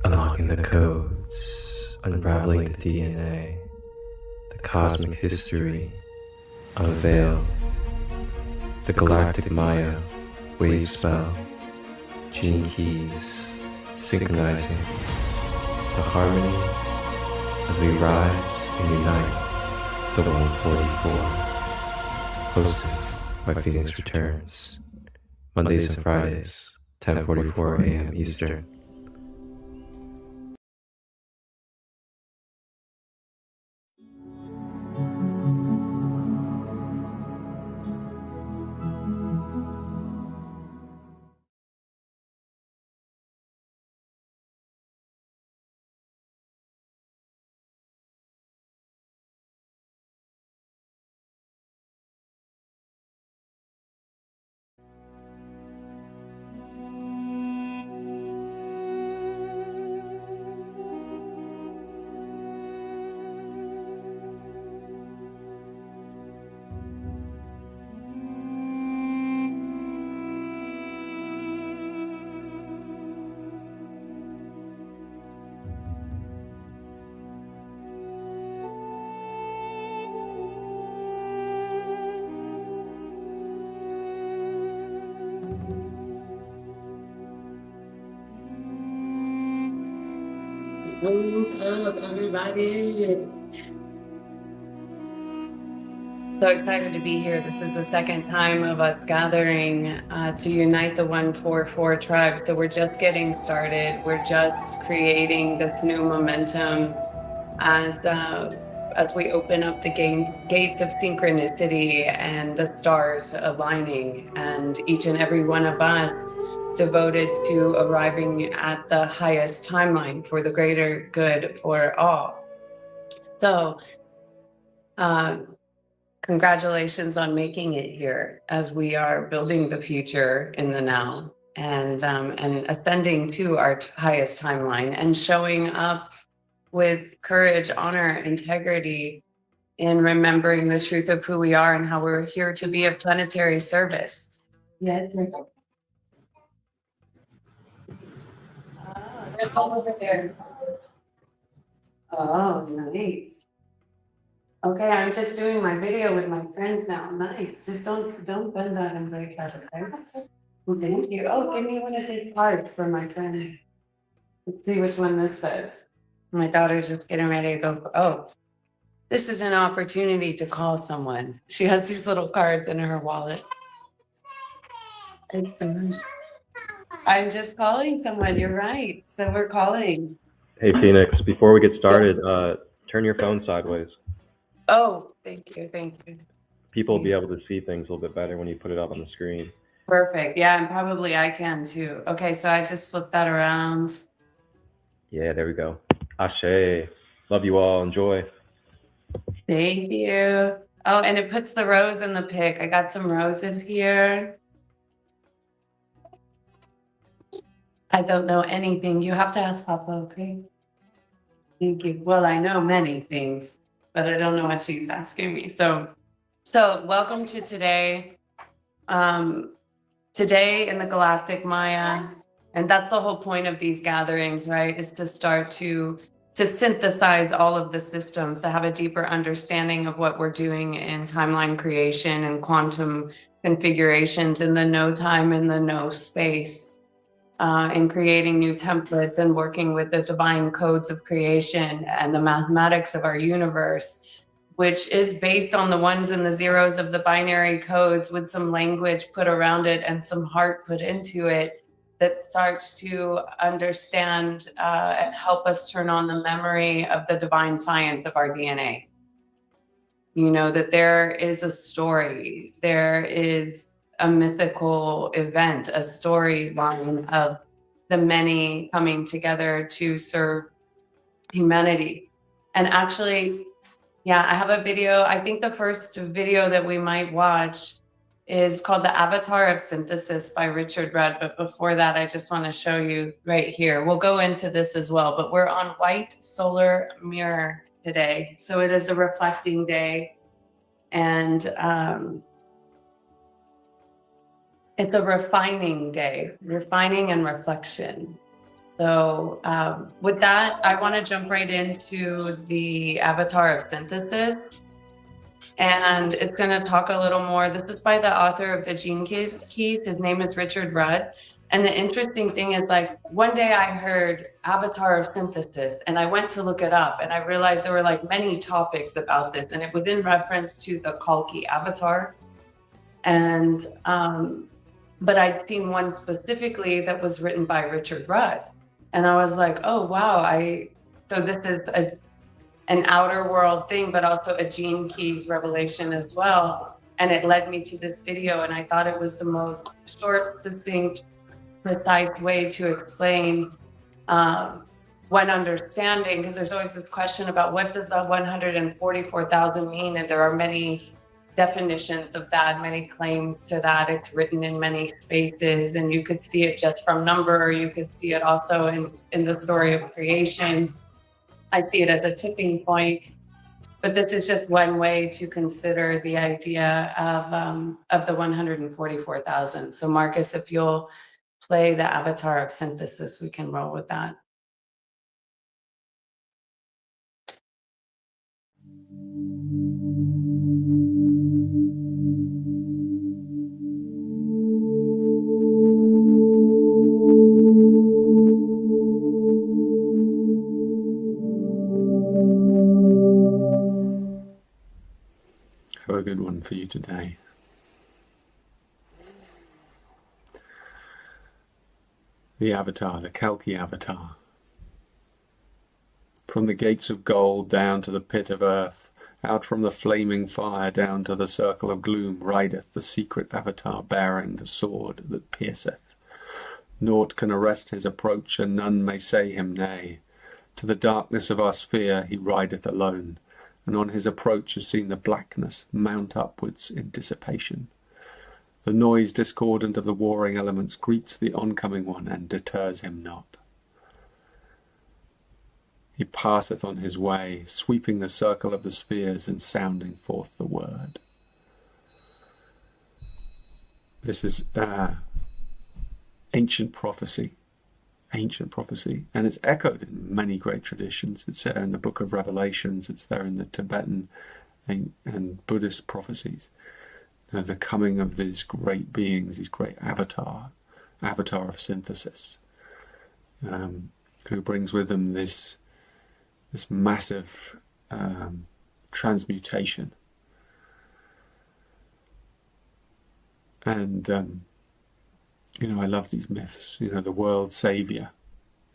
Unlocking the codes, unraveling the DNA, the cosmic history, unveiled, the Galactic Wavespell, gene keys, synchronizing, the harmony as we rise and unite, the 144, hosted by Phinix Returns, Mondays and Fridays, 10:44 a.m. Eastern. What's up, everybody? So excited to be here. This is the second time of us gathering to unite the 144 tribe. So we're just getting started. We're just creating this new momentum as we open up the gates of synchronicity and the stars aligning, and each and every one of us devoted to arriving at the highest timeline for the greater good for all. So congratulations on making it here as we are building the future in the now, and ascending to our highest timeline and showing up with courage, honor, integrity, in remembering the truth of who we are and how we're here to be of planetary service. Yes. There's all over there. Oh, nice. Okay, I'm just doing my video with my friends now. Nice. Just don't bend that and break that, okay? Well, thank you. Oh, give me one of these cards for my friends. Let's see which one this says. My daughter's just getting ready to go. Oh, this is an opportunity to call someone. She has these little cards in her wallet. I'm just calling someone. You're right. So we're calling. Hey Phoenix, before we get started, turn your phone sideways. Oh, thank you. Thank you. People will be able to see things a little bit better when you put it up on the screen. Perfect. Yeah, and probably I can too. Okay, so I just flipped that around. Yeah, there we go. Ashe. Love you all. Enjoy. Thank you. Oh, and it puts the rose in the pic. I got some roses here. I don't know anything. You have to ask Papa, okay? Thank you. Well, I know many things, but I don't know what she's asking me. So welcome to today. Today in the Galactic Maya, and that's the whole point of these gatherings, right? Is to start to synthesize all of the systems, to have a deeper understanding of what we're doing in timeline creation and quantum configurations in the no time and the no space. In creating new templates and working with the divine codes of creation and the mathematics of our universe, which is based on the ones and the zeros of the binary codes with some language put around it and some heart put into it, that starts to understand and help us turn on the memory of the divine science of our DNA. You know, that there is a story, there is a mythical event, a storyline of the many coming together to serve humanity. And actually, yeah, I have a video. I think the first video that we might watch is called The Avatar of Synthesis by Richard Rudd. But before that, I just want to show you right here. We'll go into this as well, but we're on white solar mirror today. So it is a reflecting day. And it's a refining day, refining and reflection. So with that, I want to jump right into the avatar of synthesis. And it's going to talk a little more. This is by the author of the Gene Keys. His name is Richard Rudd. And the interesting thing is, like, one day I heard avatar of synthesis and I went to look it up and I realized there were like many topics about this, and it was in reference to the Kalki avatar. And but I'd seen one specifically that was written by Richard Rudd. And I was like, oh, wow. So this is an outer world thing, but also a Gene Keys revelation as well. And it led me to this video, and I thought it was the most short, succinct, precise way to explain when understanding, because there's always this question about what does the 144,000 mean? And there are many definitions of that, many claims to that. It's written in many spaces, and you could see it just from number, or you could see it also in the story of creation. I see it as a tipping point, but this is just one way to consider the idea of the 144,000. So Marcus, if you'll play the avatar of synthesis, we can roll with that. Have a good one for you today. The avatar, the Kalki avatar. From the gates of gold down to the pit of earth, out from the flaming fire down to the circle of gloom, rideth the secret avatar bearing the sword that pierceth. Naught can arrest his approach, and none may say him nay. To the darkness of our sphere he rideth alone, and on his approach is seen the blackness mount upwards in dissipation. The noise discordant of the warring elements greets the oncoming one and deters him not. He passeth on his way, sweeping the circle of the spheres and sounding forth the word. This is ancient prophecy, and it's echoed in many great traditions. It's there in the Book of Revelations, it's there in the Tibetan and Buddhist prophecies. The coming of these great beings, these great avatar of synthesis, who brings with them this massive transmutation. And I love these myths. The world savior.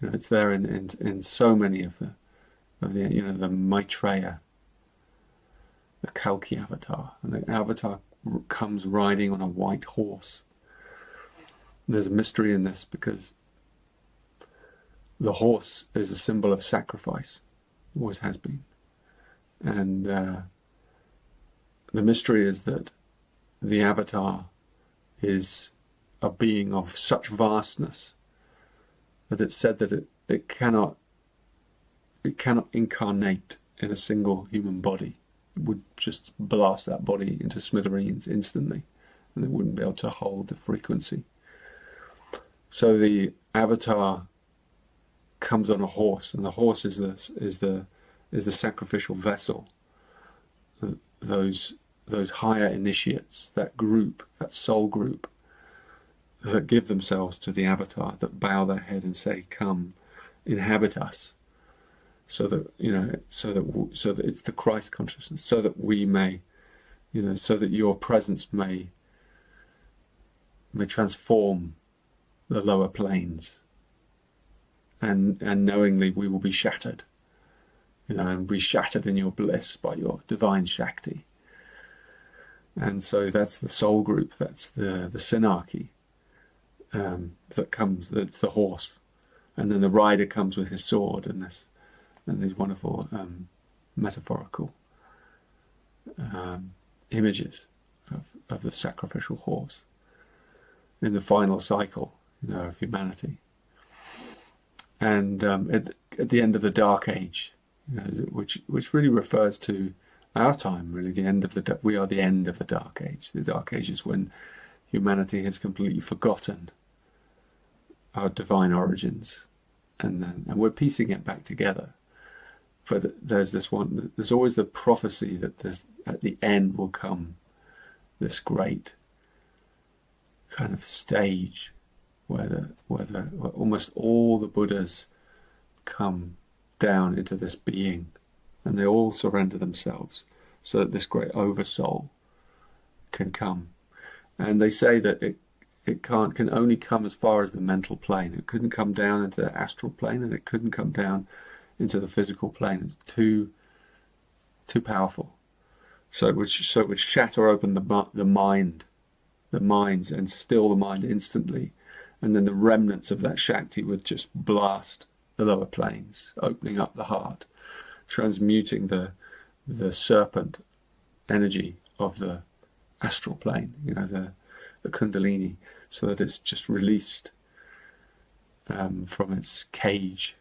It's there in so many of the the Maitreya, the Kalki avatar, and the avatar comes riding on a white horse. And there's a mystery in this because the horse is a symbol of sacrifice, always has been, and the mystery is that the avatar is a being of such vastness that it's said that it cannot incarnate in a single human body. It would just blast that body into smithereens instantly, and it wouldn't be able to hold the frequency. So the avatar comes on a horse, and the horse is the sacrificial vessel. Those higher initiates, that group, that soul group, that give themselves to the avatar, that bow their head and say, "Come, inhabit us," so that it's the Christ consciousness, so that we may, so that your presence may transform the lower planes, and knowingly we will be shattered, and be shattered in your bliss by your divine Shakti. And so that's the soul group, that's the synarchy that comes, that's the horse, and then the rider comes with his sword and these wonderful metaphorical images of the sacrificial horse in the final cycle, of humanity. And at the end of the Dark Age, which really refers to our time, really, we are the end of the Dark Age. The Dark Age is when humanity has completely forgotten our divine origins, and we're piecing it back together. But there's this one. There's always the prophecy that there's at the end will come this great kind of stage where almost all the Buddhas come down into this being, and they all surrender themselves, so that this great oversoul can come. And they say that it can only come as far as the mental plane. It couldn't come down into the astral plane, and it couldn't come down into the physical plane. It's too powerful. So it would shatter open the minds, and still the mind instantly, and then the remnants of that Shakti would just blast the lower planes, opening up the heart, transmuting the serpent energy of the astral plane, the Kundalini, so that it's just released from its cage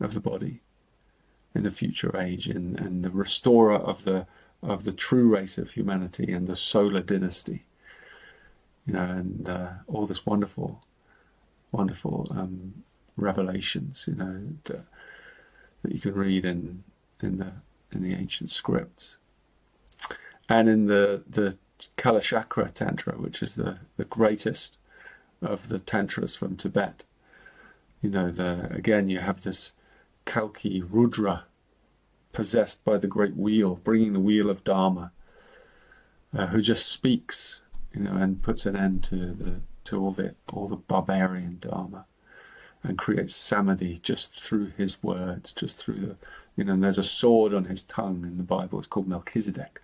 of the body in the future age, and the restorer of the true race of humanity and the solar dynasty, and all this wonderful revelations, that you can read in the ancient scripts, and in the Kalachakra Tantra, which is the greatest of the tantras from Tibet. Again, you have this Kalki Rudra, possessed by the great wheel, bringing the wheel of Dharma, who just speaks, and puts an end to all the barbarian Dharma, and creates samadhi just through his words, just through and there's a sword on his tongue in the Bible. It's called Melchizedek,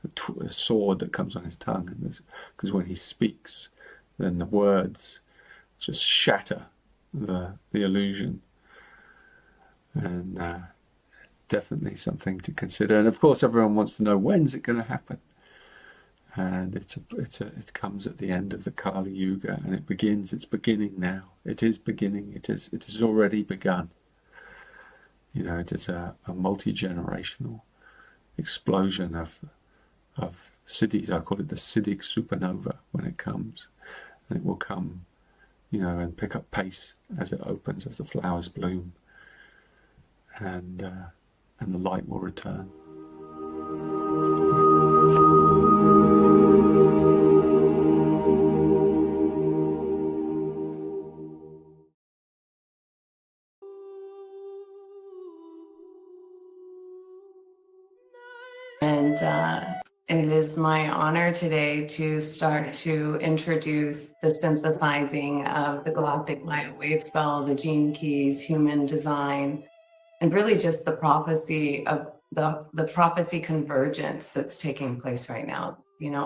a sword that comes on his tongue, and because when he speaks, then the words just shatter the illusion. And definitely something to consider. And of course, everyone wants to know, when's it going to happen? And it comes at the end of the Kali Yuga, and it's beginning now. It is beginning. It has already begun. It is a multi-generational explosion of cities. I call it the Siddhic supernova when it comes. And it will come, and pick up pace as it opens, as the flowers bloom. And the light will return. And it is my honor today to start to introduce the synthesizing of the Galactic Wavespell, the gene keys, human design, and really just the prophecy of the prophecy convergence that's taking place right now.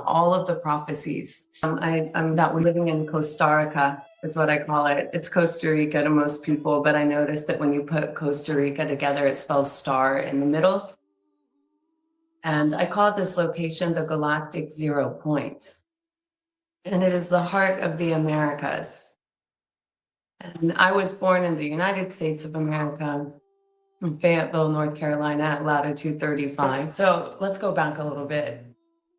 All of the prophecies. I'm that we're living in Costa Rica is what I call it. It's Costa Rica to most people, but I noticed that when you put Costa Rica together, it spells star in the middle. And I call this location the Galactic 0 Point. And it is the heart of the Americas. And I was born in the United States of America, in Fayetteville, North Carolina, at latitude 35. So let's go back a little bit.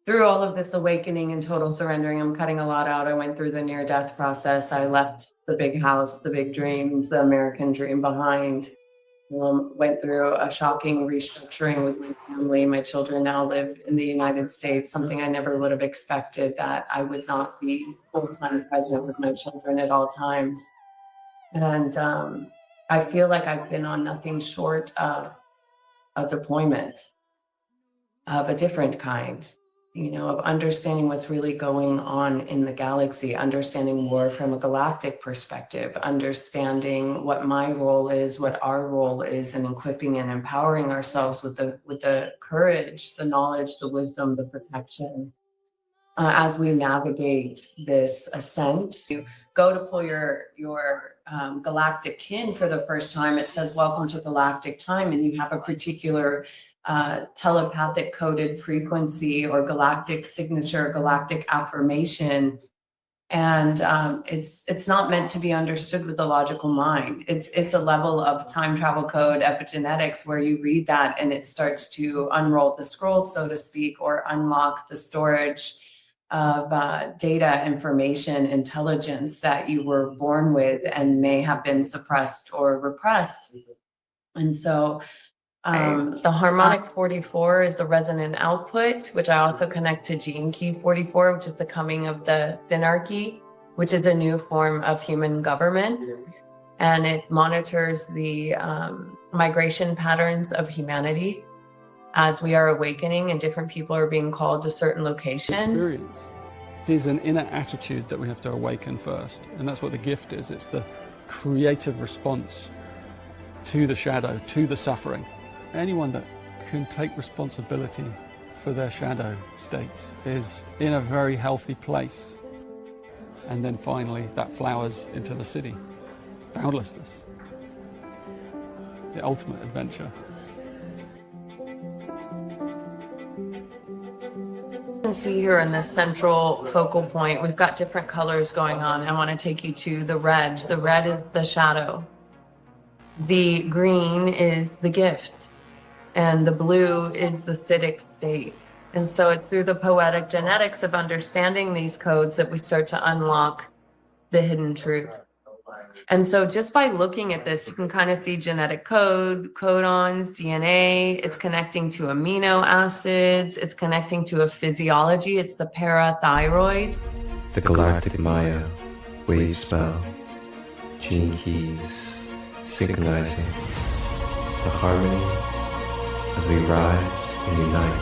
Through all of this awakening and total surrendering, I'm cutting a lot out. I went through the near-death process. I left the big house, the big dreams, the American dream behind. Went through a shocking restructuring with my family. My children now live in the United States, something I never would have expected, that I would not be full-time present with my children at all times. And I feel like I've been on nothing short of a deployment of a different kind, of understanding what's really going on in the galaxy, understanding more from a galactic perspective, understanding what my role is, what our role is, and equipping and empowering ourselves with the courage, the knowledge, the wisdom, the protection, as we navigate this ascent. You go to pull your galactic kin for the first time, it says, welcome to galactic time, and you have a particular telepathic coded frequency or galactic signature, galactic affirmation. And it's not meant to be understood with the logical mind. It's a level of time travel code epigenetics where you read that and it starts to unroll the scrolls, so to speak, or unlock the storage data, information, intelligence that you were born with and may have been suppressed or repressed. And so the harmonic 44 is the resonant output, which I also connect to gene key 44, which is the coming of the thinarchy, which is a new form of human government. And it monitors the migration patterns of humanity as we are awakening and different people are being called to certain locations. Experience. It is an inner attitude that we have to awaken first. And that's what the gift is. It's the creative response to the shadow, to the suffering. Anyone that can take responsibility for their shadow states is in a very healthy place. And then finally that flowers into the city. Boundlessness. The ultimate adventure. You can see here in this central focal point, we've got different colors going on. I want to take you to the red. The red is the shadow. The green is the gift. And the blue is the Phinix state. And so it's through the poetic genetics of understanding these codes that we start to unlock the hidden truth. And so just by looking at this, you can kind of see genetic code, codons, DNA. It's connecting to amino acids. It's connecting to a physiology. It's the parathyroid. The Galactic Wavespell, gene keys synchronizing the harmony as we rise and unite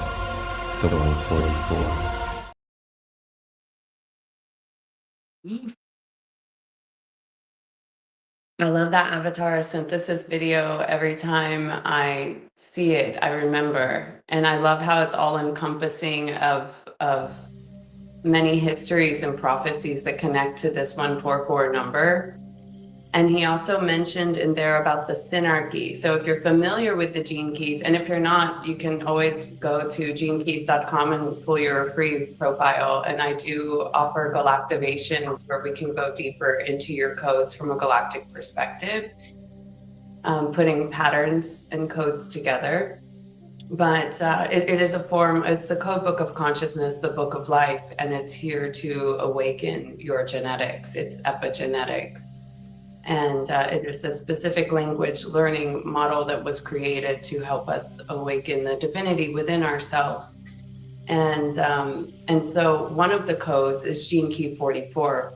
the 144. I love that avatar synthesis video. Every time I see it, I remember. And I love how it's all encompassing of many histories and prophecies that connect to this 144 number. And he also mentioned in there about the synarchy. So if you're familiar with the gene keys, and if you're not, you can always go to genekeys.com and pull your free profile. And I do offer galactivations where we can go deeper into your codes from a galactic perspective, putting patterns and codes together. But it is a form, it's the code book of consciousness, the book of life, and it's here to awaken your genetics. It's epigenetics. And it is a specific language learning model that was created to help us awaken the divinity within ourselves. And so one of the codes is gene key 44.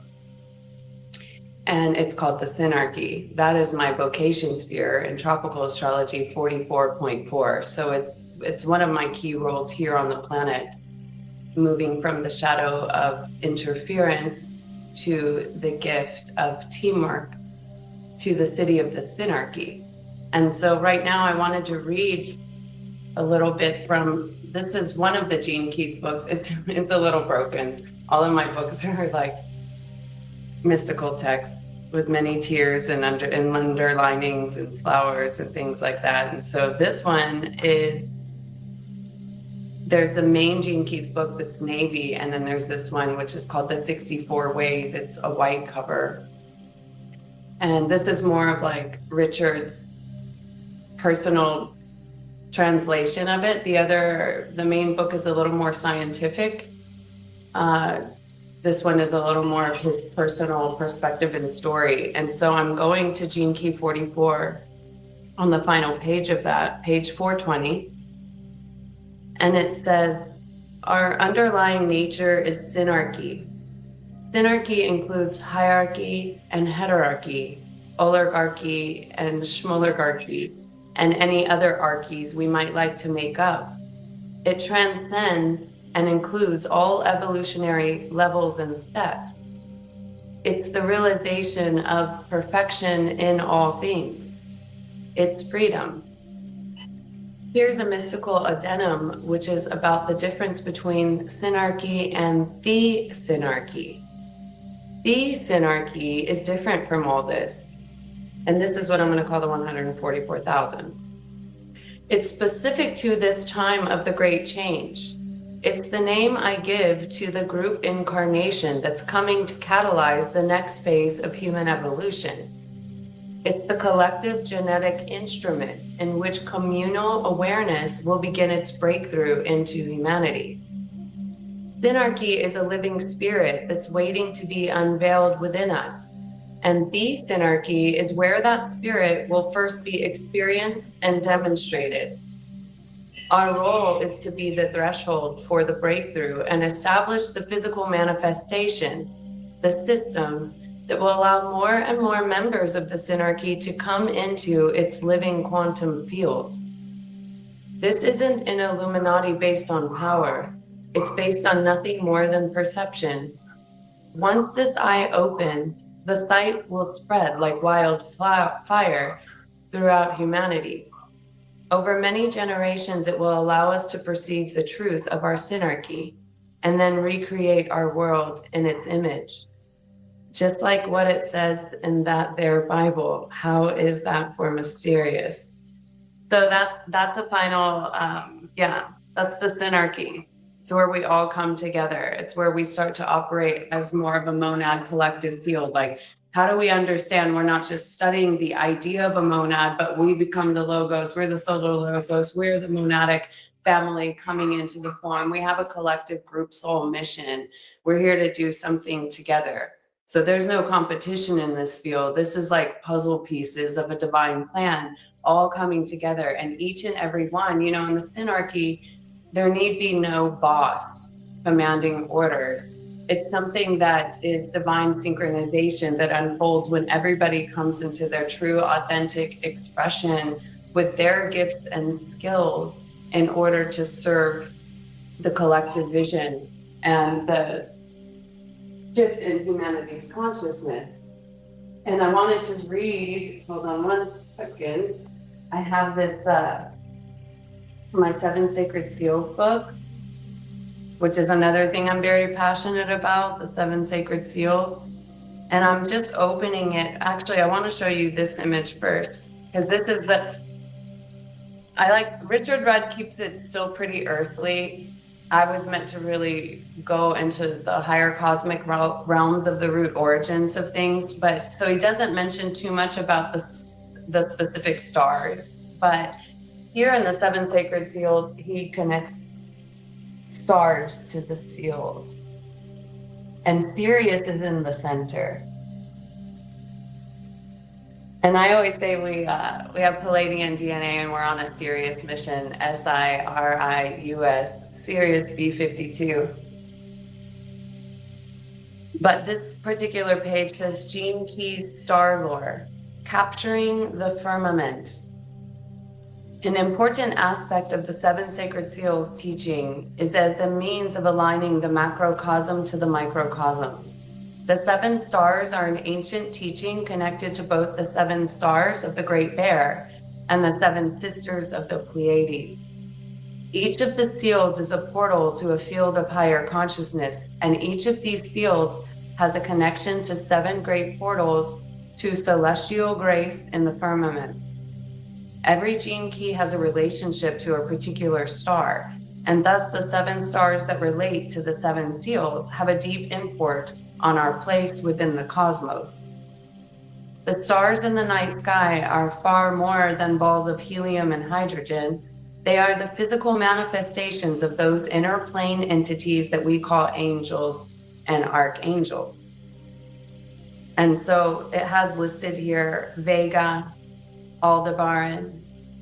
And it's called the synarchy. That is my vocation sphere in tropical astrology 44.4. So it's one of my key roles here on the planet, moving from the shadow of interference to the gift of teamwork, to the city of the synarchy. And so right now I wanted to read a little bit from, this is one of the Gene Keys books. It's a little broken. All of my books are like mystical texts with many tears and underlinings and flowers and things like that. And so this one is, there's the main Gene Keys book that's navy, and then there's this one which is called the 64 Ways. It's a white cover. And this is more of like Richard's personal translation of it. The main book is a little more scientific. This one is a little more of his personal perspective and story. And so I'm going to Gene Key 44 on the final page of that, page 420. And it says, our underlying nature is synarchy. Synarchy includes hierarchy and heterarchy, oligarchy and schmolarchy, and any other archies we might like to make up. It transcends and includes all evolutionary levels and steps. It's the realization of perfection in all things. It's freedom. Here's a mystical addendum, which is about the difference between synarchy and the synarchy. The synarchy is different from all this. And this is what I'm going to call the 144,000. It's specific to this time of the great change. It's the name I give to the group incarnation that's coming to catalyze the next phase of human evolution. It's the collective genetic instrument in which communal awareness will begin its breakthrough into humanity. Synarchy is a living spirit that's waiting to be unveiled within us. And the synarchy is where that spirit will first be experienced and demonstrated. Our role is to be the threshold for the breakthrough and establish the physical manifestations, the systems that will allow more and more members of the synarchy to come into its living quantum field. This isn't an Illuminati based on power. It's based on nothing more than perception. Once this eye opens, the sight will spread like wildfire throughout humanity. Over many generations, it will allow us to perceive the truth of our synarchy and then recreate our world in its image. Just like what it says in that their Bible, how is that for mysterious? So that's a final, that's the synarchy. It's where we all come together. It's where we start to operate as more of a monad collective field. Like, how do we understand we're not just studying the idea of a monad, but we become the logos, we're the solar logos, we're the monadic family coming into the form. We have a collective group soul mission. We're here to do something together. So there's no competition in this field. This is like puzzle pieces of a divine plan all coming together, and each and every one, in the synarchy, there need be no boss commanding orders. It's something that is divine synchronization that unfolds when everybody comes into their true, authentic expression with their gifts and skills in order to serve the collective vision and the shift in humanity's consciousness. And I wanted to read, hold on one second. I have this, my 7 Sacred Seals book, which is another thing I'm very passionate about, the 7 Sacred Seals. And I'm just opening it. Actually, I want to show you this image first, because this is Richard Rudd keeps it still pretty earthly. I was meant to really go into the higher cosmic realms of the root origins of things, but so he doesn't mention too much about the specific stars. But here in the 7 Sacred Seals, he connects stars to the seals, and Sirius is in the center. And I always say we have Palladian DNA and we're on a Sirius mission, SIRIUS, Sirius B52. But this particular page says Gene Key's Star Lore, capturing the firmament. An important aspect of the 7 Sacred Seals teaching is as a means of aligning the macrocosm to the microcosm. The 7 stars are an ancient teaching connected to both the 7 stars of the Great Bear and the 7 sisters of the Pleiades. Each of the seals is a portal to a field of higher consciousness, and each of these fields has a connection to 7 great portals to celestial grace in the firmament. Every gene key has a relationship to a particular star, and thus the 7 stars that relate to the 7 seals have a deep import on our place within the cosmos. The stars in the night sky are far more than balls of helium and hydrogen. They are the physical manifestations of those inner plane entities that we call angels and archangels. And so it has listed here Vega, Aldebaran,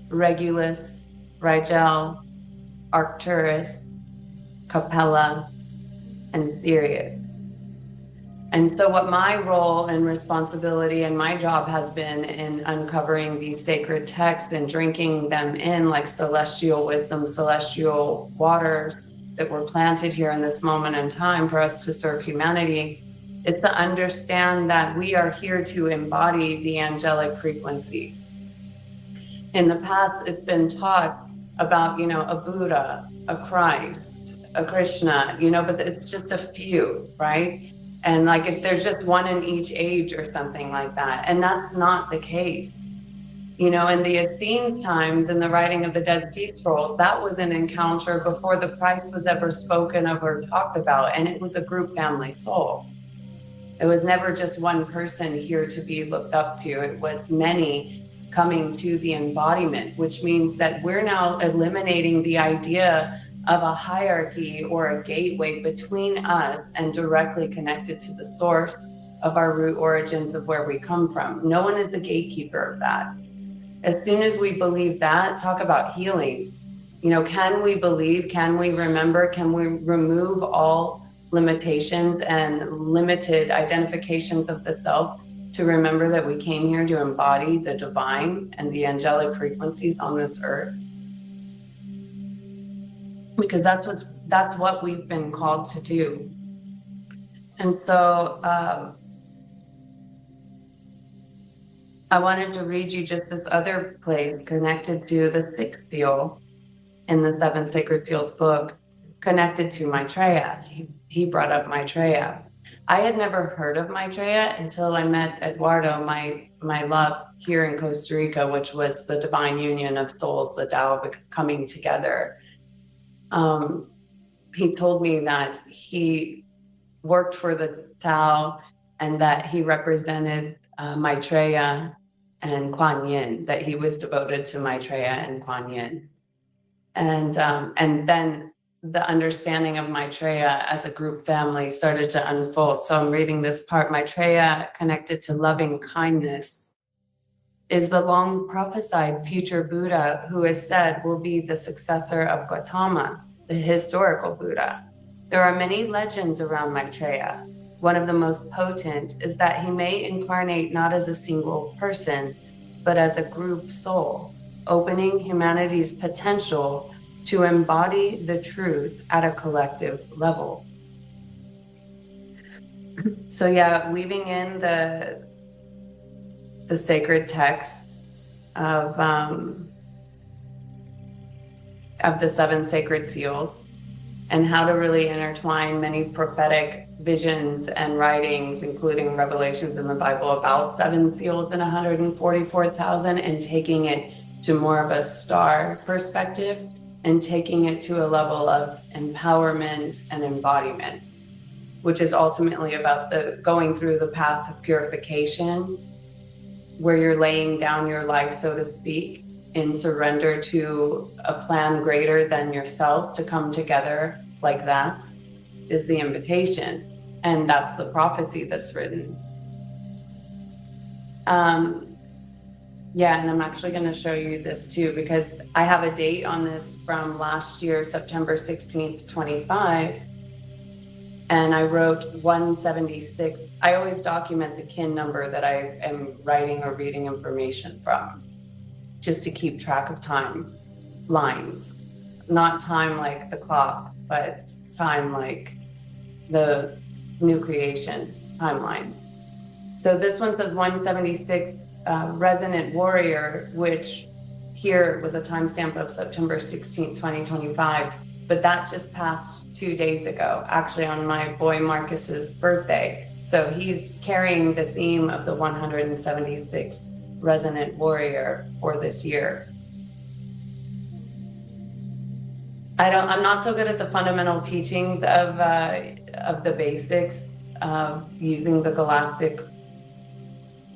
Regulus, Rigel, Arcturus, Capella, and Sirius. And so what my role and responsibility and my job has been in uncovering these sacred texts and drinking them in like celestial wisdom, celestial waters that were planted here in this moment in time for us to serve humanity, is to understand that we are here to embody the angelic frequency. In the past, it's been taught about, a Buddha, a Christ, a Krishna, but it's just a few, right? And like if there's just one in each age or something like that. And that's not the case. In the Essenes times, in the writing of the Dead Sea Scrolls, that was an encounter before the Christ was ever spoken of or talked about. And it was a group family soul. It was never just one person here to be looked up to. It was many coming to the embodiment, which means that we're now eliminating the idea of a hierarchy or a gateway between us and directly connected to the source of our root origins of where we come from. No one is the gatekeeper of that. As soon as we believe that, talk about healing. You know, can we believe, can we remember, can we remove all limitations and limited identifications of the self to remember that we came here to embody the divine and the angelic frequencies on this earth? Because that's what we've been called to do. And so I wanted to read you just this other place connected to the sixth seal in the Seven Sacred Seals book, connected to Maitreya. He brought up Maitreya. I had never heard of Maitreya until I met Eduardo, my love, here in Costa Rica, which was the divine union of souls, the Tao coming together. He told me that he worked for the Tao and that he represented Maitreya and Kuan Yin, that he was devoted to Maitreya and Kuan Yin. And then the understanding of Maitreya as a group family started to unfold. So I'm reading this part. Maitreya, connected to loving kindness, is the long prophesied future Buddha who is said will be the successor of Gautama, the historical Buddha. There are many legends around Maitreya. One of the most potent is that he may incarnate not as a single person, but as a group soul, opening humanity's potential to embody the truth at a collective level. So yeah, weaving in the sacred text of the seven sacred seals, and how to really intertwine many prophetic visions and writings, including revelations in the Bible about seven seals and 144,000, and taking it to more of a star perspective and taking it to a level of empowerment and embodiment, which is ultimately about the going through the path of purification, where you're laying down your life, so to speak, in surrender to a plan greater than yourself to come together. Like that is the invitation, and that's the prophecy that's written. Yeah, and I'm actually going to show you this too, because I have a date on this from last year, September 16th, 25, and I wrote 176. I always document the kin number that I am writing or reading information from, just to keep track of time lines, not time like the clock, but time like the new creation timeline. So this one says 176, resonant warrior, which here was a timestamp of September 16th, 2025, but that just passed 2 days ago, actually on my boy Marcus's birthday. So he's carrying the theme of the 176 resonant warrior for this year. I'm not so good at the fundamental teachings of the basics of using the galactic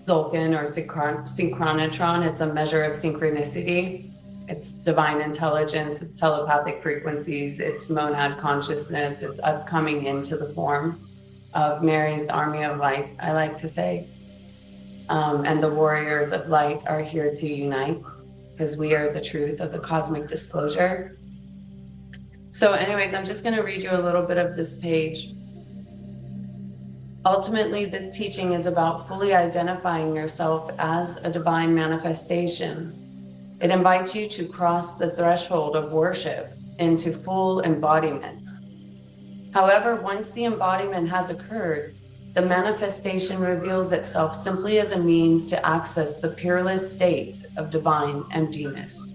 Vulcan or synchronotron. It's a measure of synchronicity. It's divine intelligence, it's telepathic frequencies, it's monad consciousness, it's us coming into the form of Mary's army of light, I like to say. And the warriors of light are here to unite, because we are the truth of the cosmic disclosure. So anyways, I'm just going to read you a little bit of this page. Ultimately, this teaching is about fully identifying yourself as a divine manifestation. It invites you to cross the threshold of worship into full embodiment. However, once the embodiment has occurred, the manifestation reveals itself simply as a means to access the peerless state of divine emptiness.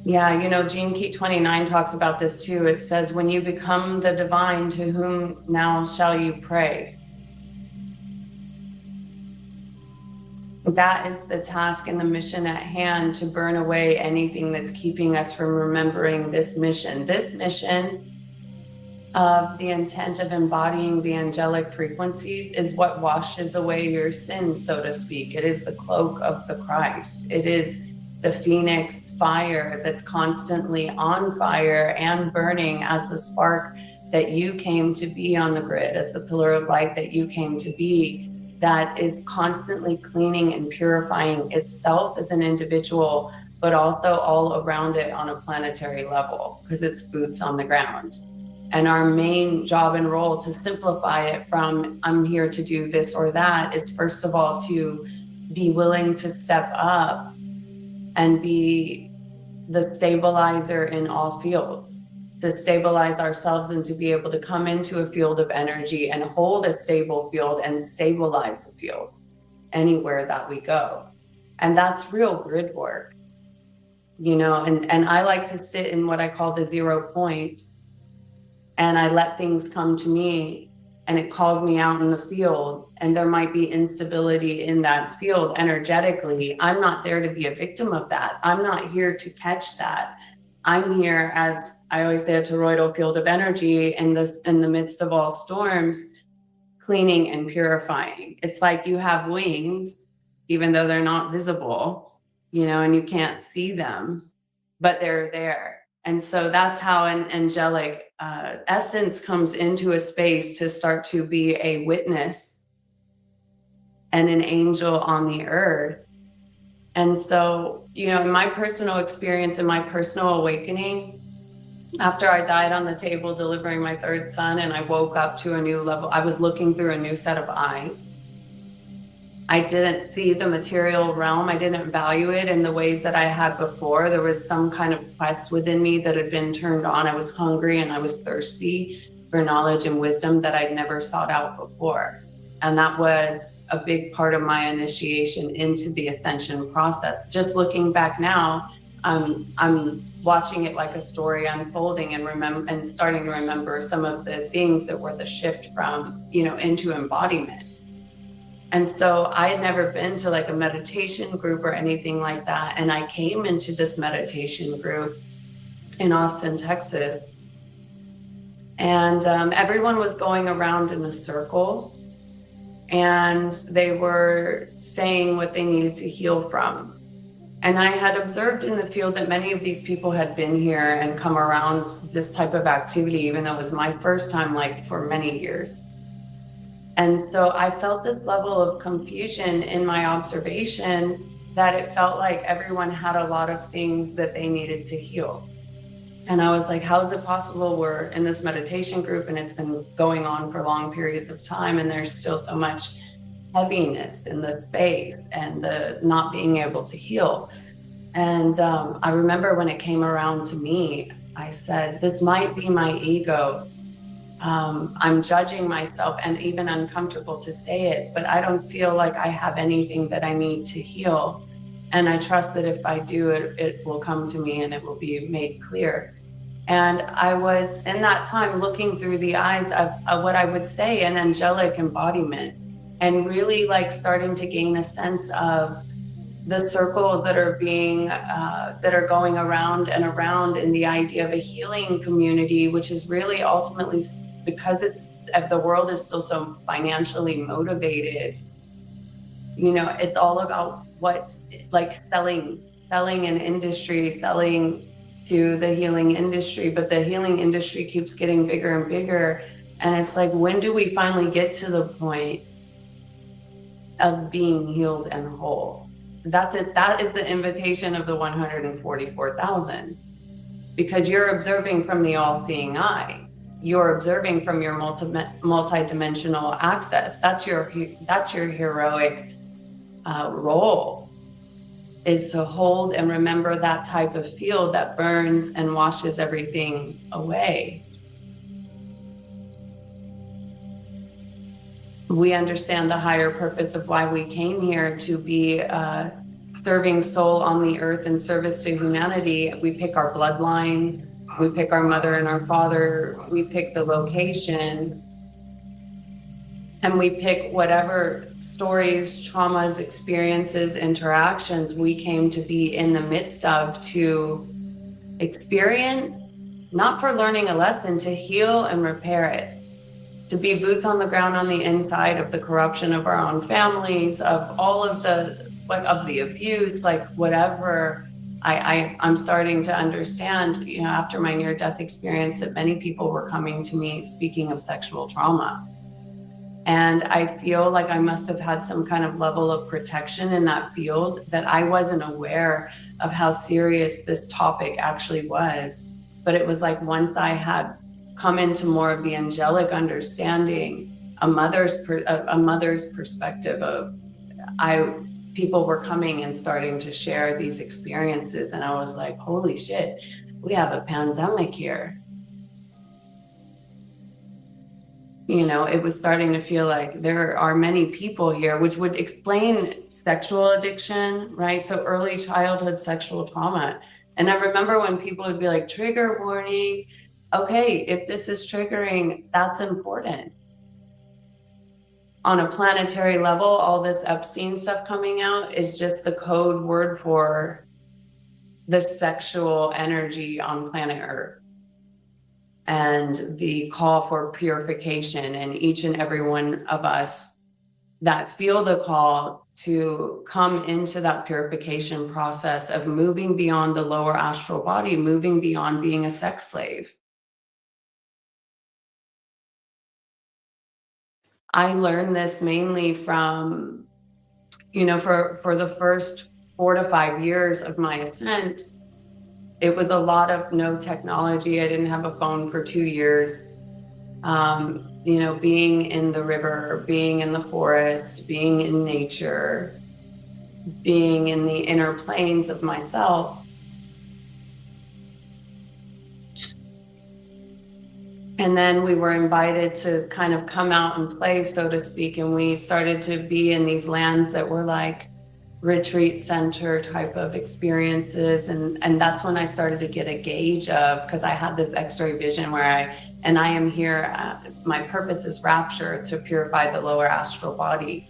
Yeah, you know, Gene Key 29 talks about this too. It says, when you become the divine, to whom now shall you pray? That is the task and the mission at hand, to burn away anything that's keeping us from remembering this mission. This mission of the intent of embodying the angelic frequencies is what washes away your sins, so to speak. It is the cloak of the Christ. It is the Phinix fire that's constantly on fire and burning as the spark that you came to be on the grid, as the pillar of light that you came to be, that is constantly cleaning and purifying itself as an individual, but also all around it on a planetary level, because it's boots on the ground. And our main job and role, to simplify it from I'm here to do this or that, is first of all to be willing to step up and be the stabilizer in all fields, to stabilize ourselves and to be able to come into a field of energy and hold a stable field and stabilize the field anywhere that we go. And that's real grid work, you know, and I like to sit in what I call the 0 point, and I let things come to me, and it calls me out in the field, and there might be instability in that field energetically. I'm not there to be a victim of that. I'm not here to catch that. I'm here, as I always say, a toroidal field of energy in the midst of all storms, cleaning and purifying. It's like you have wings, even though they're not visible, you know, and you can't see them, but they're there. And so that's how an angelic essence comes into a space to start to be a witness and an angel on the earth. And so, you know, in my personal experience, in my personal awakening, after I died on the table delivering my third son and I woke up to a new level, I was looking through a new set of eyes. I didn't see the material realm. I didn't value it in the ways that I had before. There was some kind of quest within me that had been turned on. I was hungry and I was thirsty for knowledge and wisdom that I'd never sought out before. And that was a big part of my initiation into the ascension process. Just looking back now, I'm watching it like a story unfolding and starting to remember some of the things that were the shift from, you know, into embodiment. And so I had never been to like a meditation group or anything like that. And I came into this meditation group in Austin, Texas. And everyone was going around in a circle, and they were saying what they needed to heal from. And I had observed in the field that many of these people had been here and come around this type of activity, even though it was my first time, like for many years. And so I felt this level of confusion in my observation, that it felt like everyone had a lot of things that they needed to heal. And I was like, how is it possible we're in this meditation group and it's been going on for long periods of time and there's still so much heaviness in the space and the not being able to heal? And I remember when it came around to me, I said, this might be my ego. I'm judging myself and even uncomfortable to say it, but I don't feel like I have anything that I need to heal. And I trust that if I do it, it will come to me and it will be made clear. And I was in that time looking through the eyes of what I would say an angelic embodiment, and really like starting to gain a sense of the circles that are being, that are going around and around in the idea of a healing community, which is really ultimately, because the world is still so financially motivated, you know, it's all about what, like selling an industry, selling to the healing industry, but the healing industry keeps getting bigger and bigger. And it's like, when do we finally get to the point of being healed and whole? That's it. That is the invitation of the 144,000, because you're observing from the all-seeing eye. You're observing from your multi-dimensional access. That's your heroic role, is to hold and remember that type of field that burns and washes everything away. We understand the higher purpose of why we came here, to be serving soul on the earth in service to humanity. We pick our bloodline, we pick our mother and our father, we pick the location, and we pick whatever stories, traumas, experiences, interactions we came to be in the midst of, to experience, not for learning a lesson, to heal and repair it. To be boots on the ground on the inside of the corruption of our own families, of all of the, like, of the abuse, like whatever I'm starting to understand, you know, after my near-death experience, that many people were coming to me speaking of sexual trauma. And I feel like I must have had some kind of level of protection in that field, that I wasn't aware of how serious this topic actually was. But it was like once I had come into more of the angelic understanding, a mother's perspective of, people were coming and starting to share these experiences, and I was like, holy shit, we have a pandemic here. You know, it was starting to feel like there are many people here, which would explain sexual addiction, right? So early childhood sexual trauma. And I remember when people would be like, trigger warning. Okay, if this is triggering, that's important. On a planetary level, all this Epstein stuff coming out is just the code word for the sexual energy on planet Earth, and the call for purification, and each and every one of us that feel the call to come into that purification process of moving beyond the lower astral body, moving beyond being a sex slave. I learned this mainly from, you know, for the first 4 to 5 years of my ascent, it was a lot of no technology. I didn't have a phone for 2 years. You know, being in the river, being in the forest, being in nature, being in the inner planes of myself. And then we were invited to kind of come out and play, so to speak. And we started to be in these lands that were like retreat center type of experiences. And that's when I started to get a gauge of, because I had this X-ray vision where I am here, my purpose is rapture, to purify the lower astral body.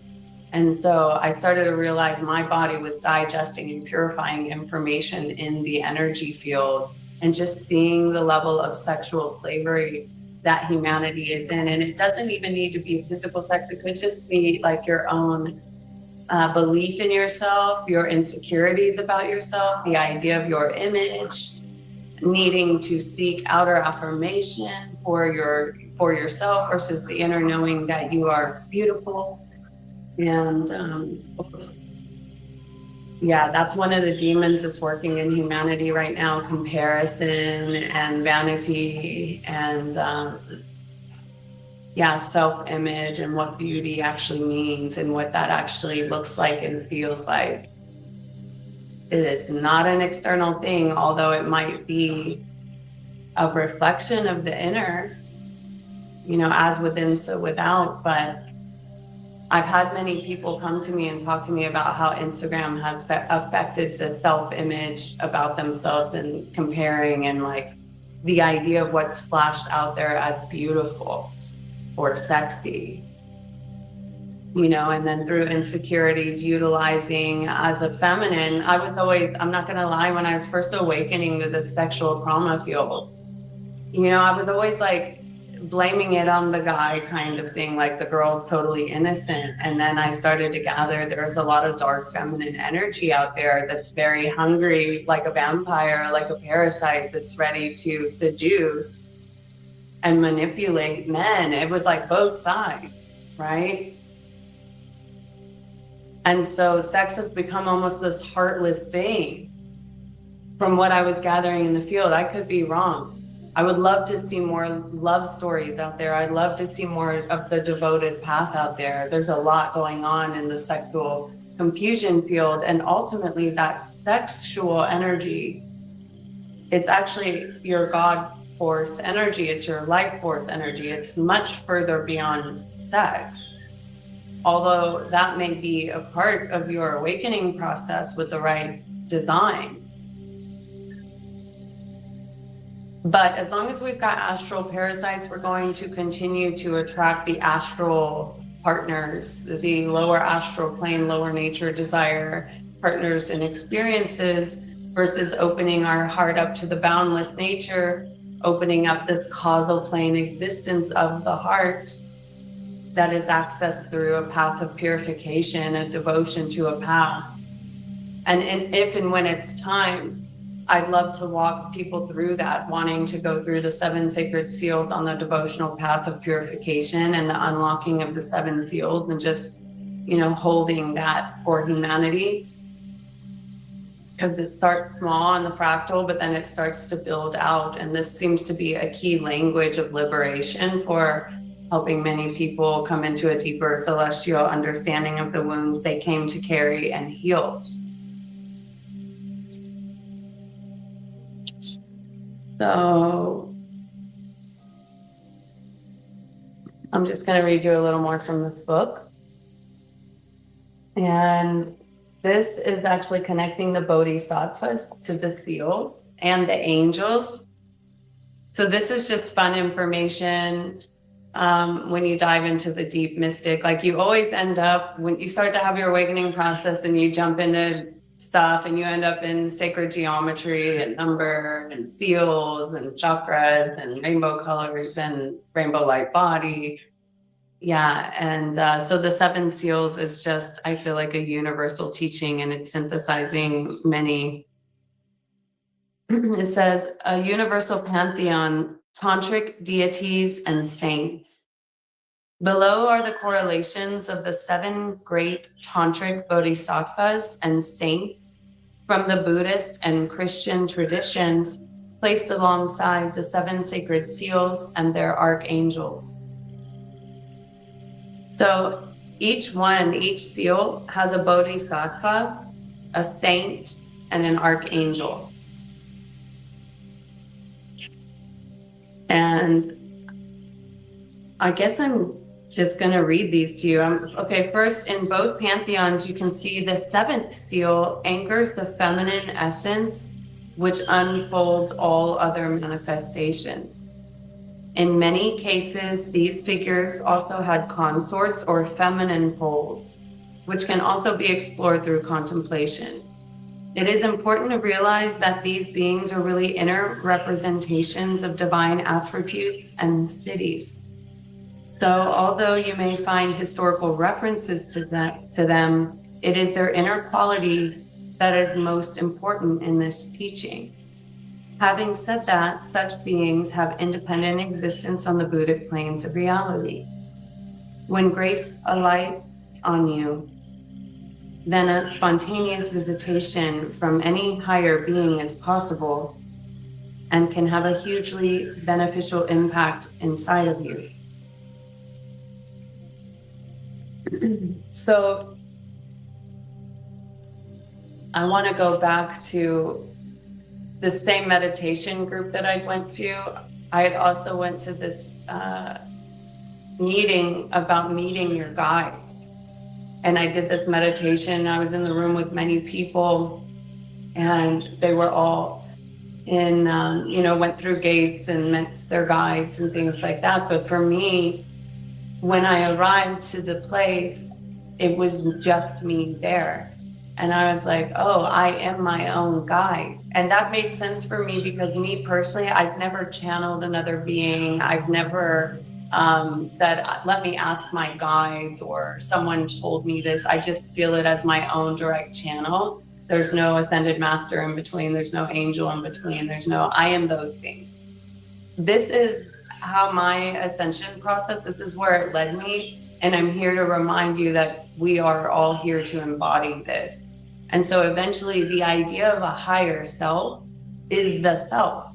And so I started to realize my body was digesting and purifying information in the energy field, and just seeing the level of sexual slavery that humanity is in. And it doesn't even need to be physical sex. It could just be like your own belief in yourself, your insecurities about yourself, the idea of your image, needing to seek outer affirmation for yourself versus the inner knowing that you are beautiful. And yeah, that's one of the demons that's working in humanity right now: comparison and vanity, and yeah, self-image, and what beauty actually means, and what that actually looks like and feels like. It is not an external thing, although it might be a reflection of the inner, you know, as within, so without. But I've had many people come to me and talk to me about how Instagram has affected the self-image about themselves, and comparing, and like the idea of what's flashed out there as beautiful or sexy, you know. And then through insecurities, utilizing as a feminine. I was always, I'm not gonna lie, when I was first awakening to the sexual trauma field, you know, I was always like blaming it on the guy kind of thing, like the girl's totally innocent. And then I started to gather there's a lot of dark feminine energy out there that's very hungry, like a vampire, like a parasite, that's ready to seduce and manipulate men. It was like both sides, right? And so sex has become almost this heartless thing, from what I was gathering in the field. I could be wrong. I would love to see more love stories out there. I'd love to see more of the devoted path out there. There's a lot going on in the sexual confusion field. And ultimately, that sexual energy, it's actually your God force energy. It's your life force energy. It's much further beyond sex. Although that may be a part of your awakening process with the right design. But as long as we've got astral parasites, we're going to continue to attract the astral partners, the lower astral plane, lower nature desire partners and experiences, versus opening our heart up to the boundless nature, opening up this causal plane existence of the heart that is accessed through a path of purification, a devotion to a path. if and when it's time, I'd love to walk people through that, wanting to go through the 7 sacred seals on the devotional path of purification and the unlocking of the 7 seals, and just, you know, holding that for humanity. Because it starts small on the fractal, but then it starts to build out. And this seems to be a key language of liberation for helping many people come into a deeper celestial understanding of the wounds they came to carry and heal. So I'm just going to read you a little more from this book. And this is actually connecting the bodhisattvas to the seals and the angels. So this is just fun information when you dive into the deep mystic. Like, you always end up, when you start to have your awakening process and you jump into stuff, and you end up in sacred geometry and number and seals and chakras and rainbow colors and rainbow light body. Yeah, and so the 7 seals is just, I feel like, a universal teaching, and it's synthesizing many. It says, a universal pantheon, tantric deities and saints. Below are the correlations of the 7 great tantric bodhisattvas and saints from the Buddhist and Christian traditions, placed alongside the 7 sacred seals and their archangels. So each seal has a bodhisattva, a saint, and an archangel. And I guess I'm just going to read these to you. Okay, first, in both pantheons, you can see the 7th seal anchors the feminine essence, which unfolds all other manifestations. In many cases, these figures also had consorts or feminine poles, which can also be explored through contemplation. It is important to realize that these beings are really inner representations of divine attributes and cities. So although you may find historical references to them, it is their inner quality that is most important in this teaching. Having said that, such beings have independent existence on the Buddhic planes of reality. When grace alights on you, then a spontaneous visitation from any higher being is possible and can have a hugely beneficial impact inside of you. So I want to go back to the same meditation group that I went to. I had also went to this meeting about meeting your guides. And I did this meditation. I was in the room with many people, and they were all in, went through gates and met their guides and things like that. But for me, when I arrived to the place, it was just me there. And I was like, oh, I am my own guide. And that made sense for me because me personally, I've never channeled another being. I've never said, let me ask my guides, or someone told me this. I just feel it as my own direct channel. There's no ascended master in between. There's no angel in between. There's no, I am those things. This is how my ascension process, this is where it led me. And I'm here to remind you that we are all here to embody this. And so eventually the idea of a higher self is the self.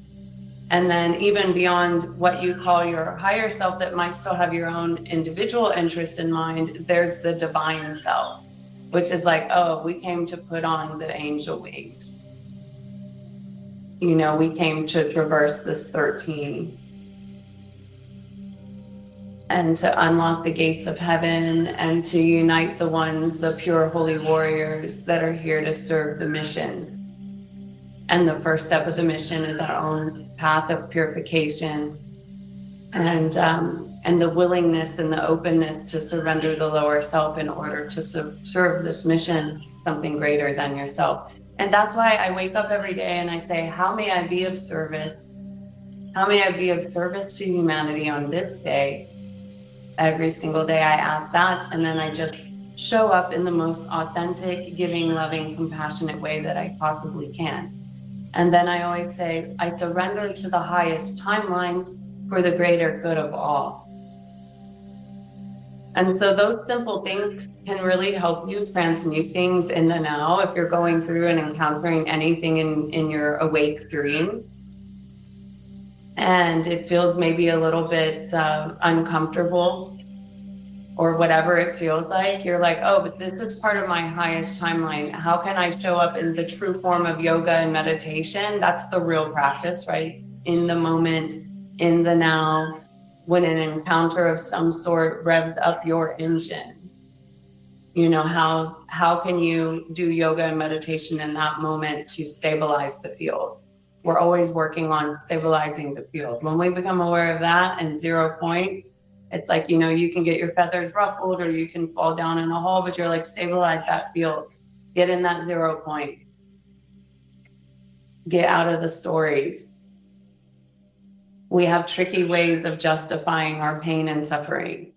And then even beyond what you call your higher self that might still have your own individual interest in mind, there's the divine self, which is like, oh, we came to put on the angel wings. We came to traverse this 13 and to unlock the gates of heaven and to unite the ones, the pure holy warriors that are here to serve the mission. And the first step of the mission is our own path of purification and the willingness and the openness to surrender the lower self in order to serve this mission, something greater than yourself. And that's why I wake up every day and I say, how may I be of service? How may I be of service to humanity on this day? Every single day I ask that, and then I just show up in the most authentic, giving, loving, compassionate way that I possibly can. And then I always say, I surrender to the highest timeline for the greater good of all. And so those simple things can really help you transmute things in the now if you're going through and encountering anything in your awake dream. And it feels maybe a little bit uncomfortable or whatever it feels like, you're like, oh, but this is part of my highest timeline. How can I show up in the true form of yoga and meditation? That's the real practice, right? In the moment, in the now, when an encounter of some sort revs up your engine. You know, how can you do yoga and meditation in that moment to stabilize the field? We're always working on stabilizing the field. When we become aware of that and 0 point, it's like, you know, you can get your feathers ruffled or you can fall down in a hole, but you're like, stabilize that field. Get in that 0 point. Get out of the stories. We have tricky ways of justifying our pain and suffering.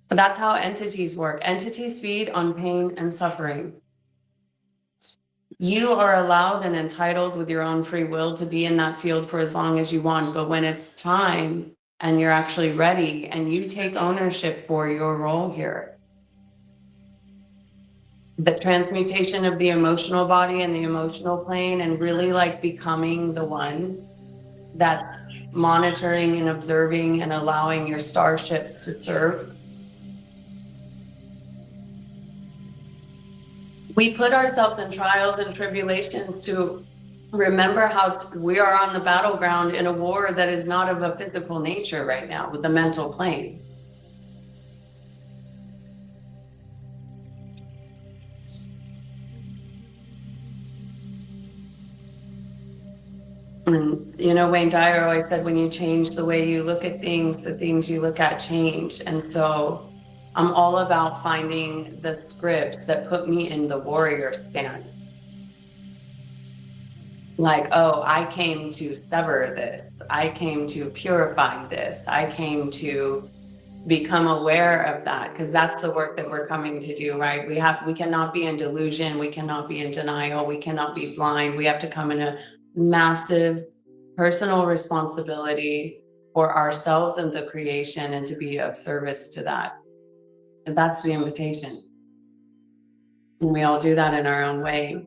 But that's how entities work. Entities feed on pain and suffering. You are allowed and entitled with your own free will to be in that field for as long as you want. But when it's time and you're actually ready and you take ownership for your role here, the transmutation of the emotional body and the emotional plane and really like becoming the one that's monitoring and observing and allowing your starship to serve. We put ourselves in trials and tribulations to remember how we are on the battleground in a war that is not of a physical nature right now with the mental plane. And, you know, Wayne Dyer always said, when you change the way you look at things, the things you look at change. And so I'm all about finding the scripts that put me in the warrior stance. Like, oh, I came to sever this. I came to purify this. I came to become aware of that, because that's the work that we're coming to do, right? We cannot be in delusion. We cannot be in denial. We cannot be blind. We have to come in a massive personal responsibility for ourselves and the creation and to be of service to that. And that's the invitation. And we all do that in our own way.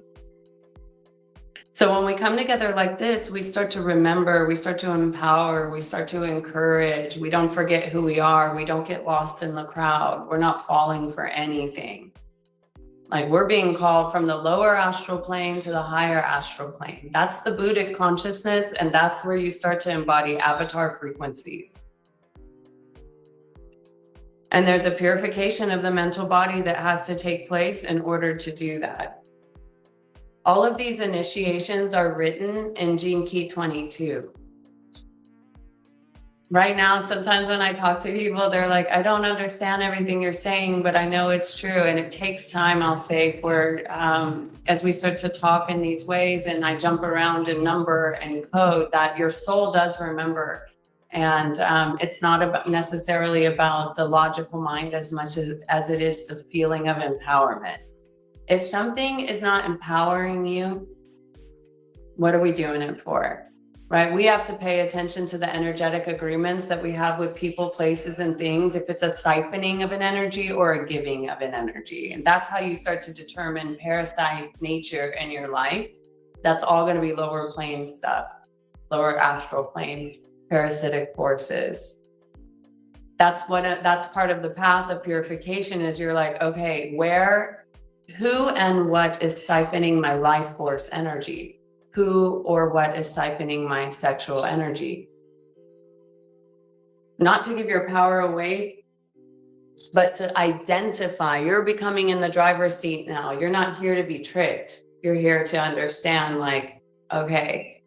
So when we come together like this, we start to remember, we start to empower, we start to encourage. We don't forget who we are. We don't get lost in the crowd. We're not falling for anything. Like, we're being called from the lower astral plane to the higher astral plane. That's the Buddhic consciousness, and that's where you start to embody avatar frequencies. And there's a purification of the mental body that has to take place in order to do that. All of these initiations are written in Gene Key 22. Right now, sometimes when I talk to people, they're like, I don't understand everything you're saying, but I know it's true. And it takes time, I'll say, for as we start to talk in these ways and I jump around in number and code, that your soul does remember. And it's not necessarily about the logical mind as much as it is the feeling of empowerment. If something is not empowering you, what are we doing it for? Right? We have to pay attention to the energetic agreements that we have with people, places, and things, if it's a siphoning of an energy or a giving of an energy. And that's how you start to determine parasite nature in your life. That's all going to be lower plane stuff, lower astral plane, parasitic forces. That's part of the path of purification, is you're like, okay, who and what is siphoning my life force energy? Who or what is siphoning my sexual energy? Not to give your power away, but to identify. You're becoming in the driver's seat now. You're not here to be tricked. You're here to understand, like, okay,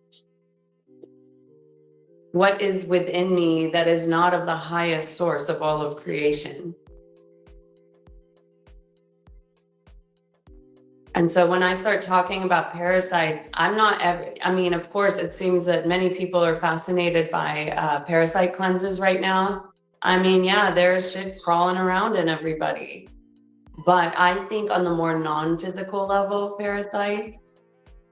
what is within me that is not of the highest source of all of creation? And so when I start talking about parasites, of course, it seems that many people are fascinated by parasite cleanses right now. I mean, yeah, there's shit crawling around in everybody. But I think on the more non-physical level, parasites,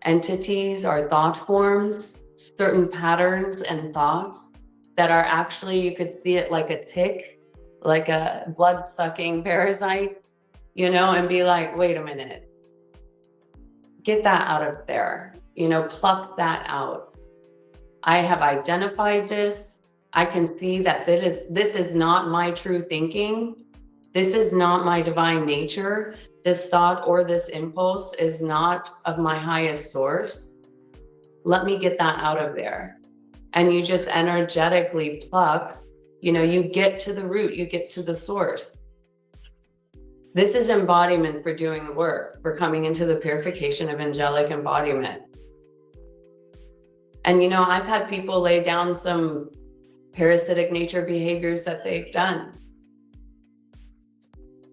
entities or thought forms, certain patterns and thoughts that are actually, you could see it like a tick, like a blood-sucking parasite, you know, and be like, wait a minute, get that out of there, you know, pluck that out. I have identified this. I can see that this is not my true thinking. This is not my divine nature. This thought or this impulse is not of my highest source. Let me get that out of there. And you just energetically pluck, you know, you get to the root, you get to the source. This is embodiment for doing the work, for coming into the purification of angelic embodiment. And, you know, I've had people lay down some parasitic nature behaviors that they've done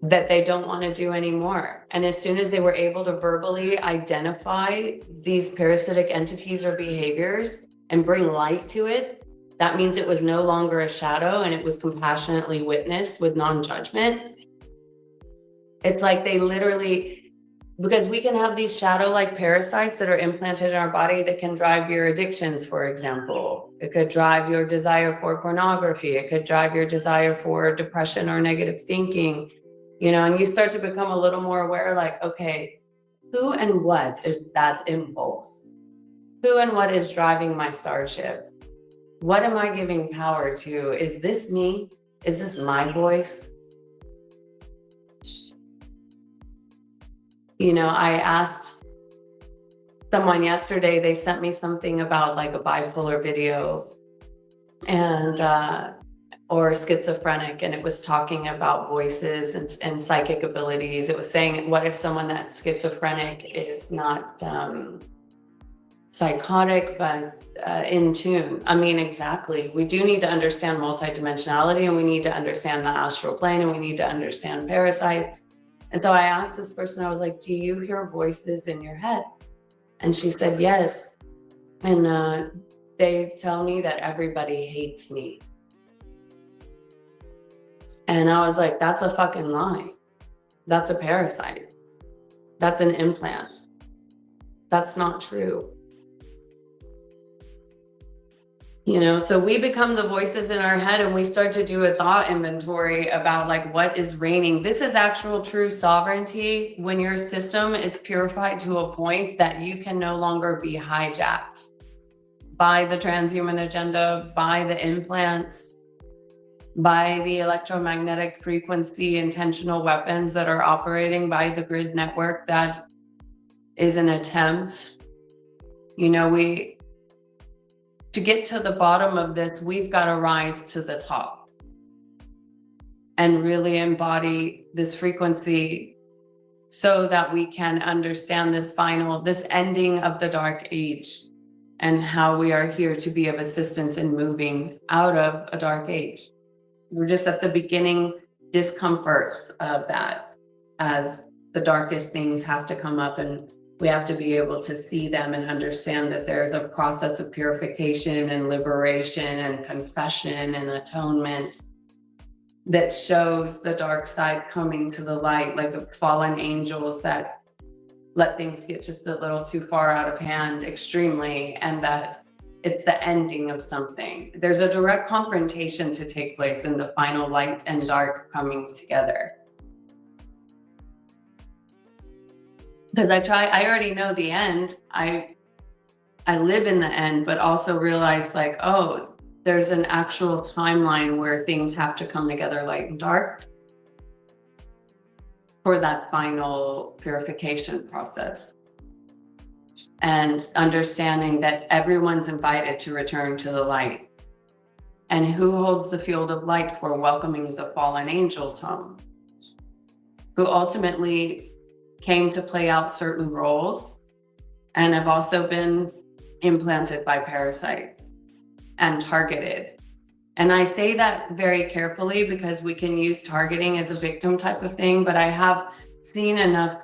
that they don't want to do anymore. And as soon as they were able to verbally identify these parasitic entities or behaviors and bring light to it, that means it was no longer a shadow and it was compassionately witnessed with non-judgment. It's like they literally, because we can have these shadow-like parasites that are implanted in our body that can drive your addictions, for example. It could drive your desire for pornography. It could drive your desire for depression or negative thinking, you know, and you start to become a little more aware, like, okay, who and what is that impulse? Who and what is driving my starship? What am I giving power to? Is this me? Is this my voice? You know, I asked someone yesterday, they sent me something about like a bipolar video and or schizophrenic, and it was talking about voices and psychic abilities. It was saying, what if someone that's schizophrenic is not psychotic, but in tune? I mean, exactly. We do need to understand multidimensionality, and we need to understand the astral plane, and we need to understand parasites. And so I asked this person, I was like, do you hear voices in your head? And she said, yes. And they tell me that everybody hates me. And I was like, that's a fucking lie. That's a parasite. That's an implant. That's not true. You know, so we become the voices in our head and we start to do a thought inventory about like what is reigning. This is actual true sovereignty when your system is purified to a point that you can no longer be hijacked by the transhuman agenda, by the implants, by the electromagnetic frequency intentional weapons that are operating, by the grid network that is an attempt. You know, to get to the bottom of this, we've got to rise to the top and really embody this frequency so that we can understand this ending of the dark age and how we are here to be of assistance in moving out of a dark age. We're just at the beginning discomfort of that, as the darkest things have to come up and we have to be able to see them and understand that there's a process of purification and liberation and confession and atonement that shows the dark side coming to the light, like fallen angels that let things get just a little too far out of hand extremely, and that it's the ending of something. There's a direct confrontation to take place in the final light and dark coming together. Because I already know the end. I live in the end, but also realize like, oh, there's an actual timeline where things have to come together light and dark for that final purification process. And understanding that everyone's invited to return to the light. And who holds the field of light for welcoming the fallen angels home? Who ultimately came to play out certain roles and have also been implanted by parasites and targeted. And I say that very carefully because we can use targeting as a victim type of thing, but I have seen enough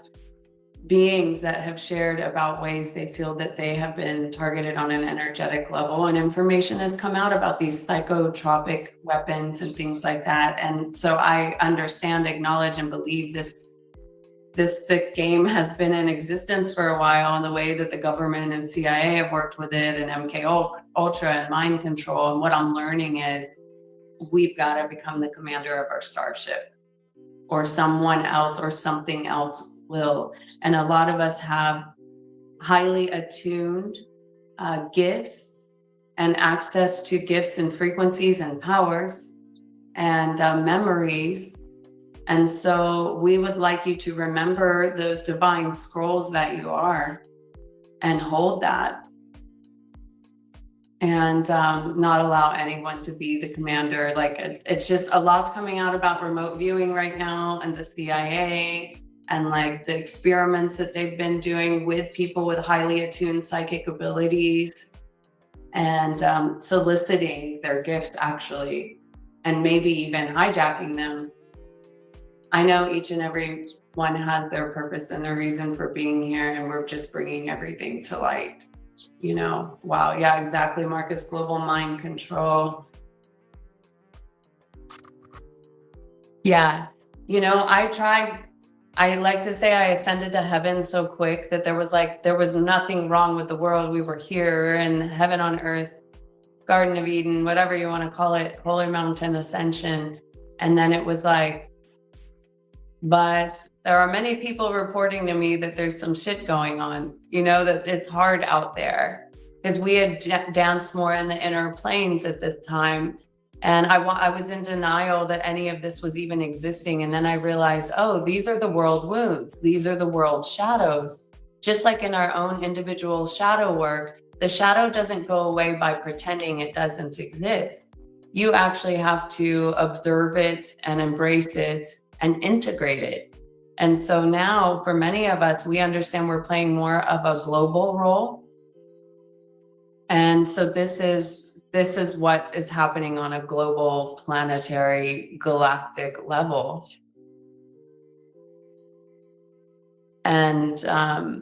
beings that have shared about ways they feel that they have been targeted on an energetic level, and information has come out about these psychotropic weapons and things like that. And so I understand, acknowledge, and believe this sick game has been in existence for a while, and the way that the government and CIA have worked with it, and MK Ultra and mind control. And what I'm learning is we've got to become the commander of our starship, or someone else or something else will. And a lot of us have highly attuned gifts and access to gifts and frequencies and powers and memories. And so we would like you to remember the divine scrolls that you are and hold that, and not allow anyone to be the commander. Like, it's just a lot's coming out about remote viewing right now, and the CIA, and like the experiments that they've been doing with people with highly attuned psychic abilities, and soliciting their gifts actually, and maybe even hijacking them. I know each and every one has their purpose and their reason for being here, and we're just bringing everything to light. You know, wow, yeah, exactly, Marcus. Global mind control. Yeah, you know, I like to say I ascended to heaven so quick that there was nothing wrong with the world. We were here in heaven on earth, Garden of Eden, whatever you want to call it, Holy Mountain Ascension. And then it was like, but there are many people reporting to me that there's some shit going on, you know, that it's hard out there, because we had danced more in the inner planes at this time. And I was in denial that any of this was even existing. And then I realized, oh, these are the world wounds. These are the world shadows. Just like in our own individual shadow work, the shadow doesn't go away by pretending it doesn't exist. You actually have to observe it and embrace it and integrate it. And so now for many of us, we understand we're playing more of a global role. And so this is what is happening on a global, planetary, galactic level. And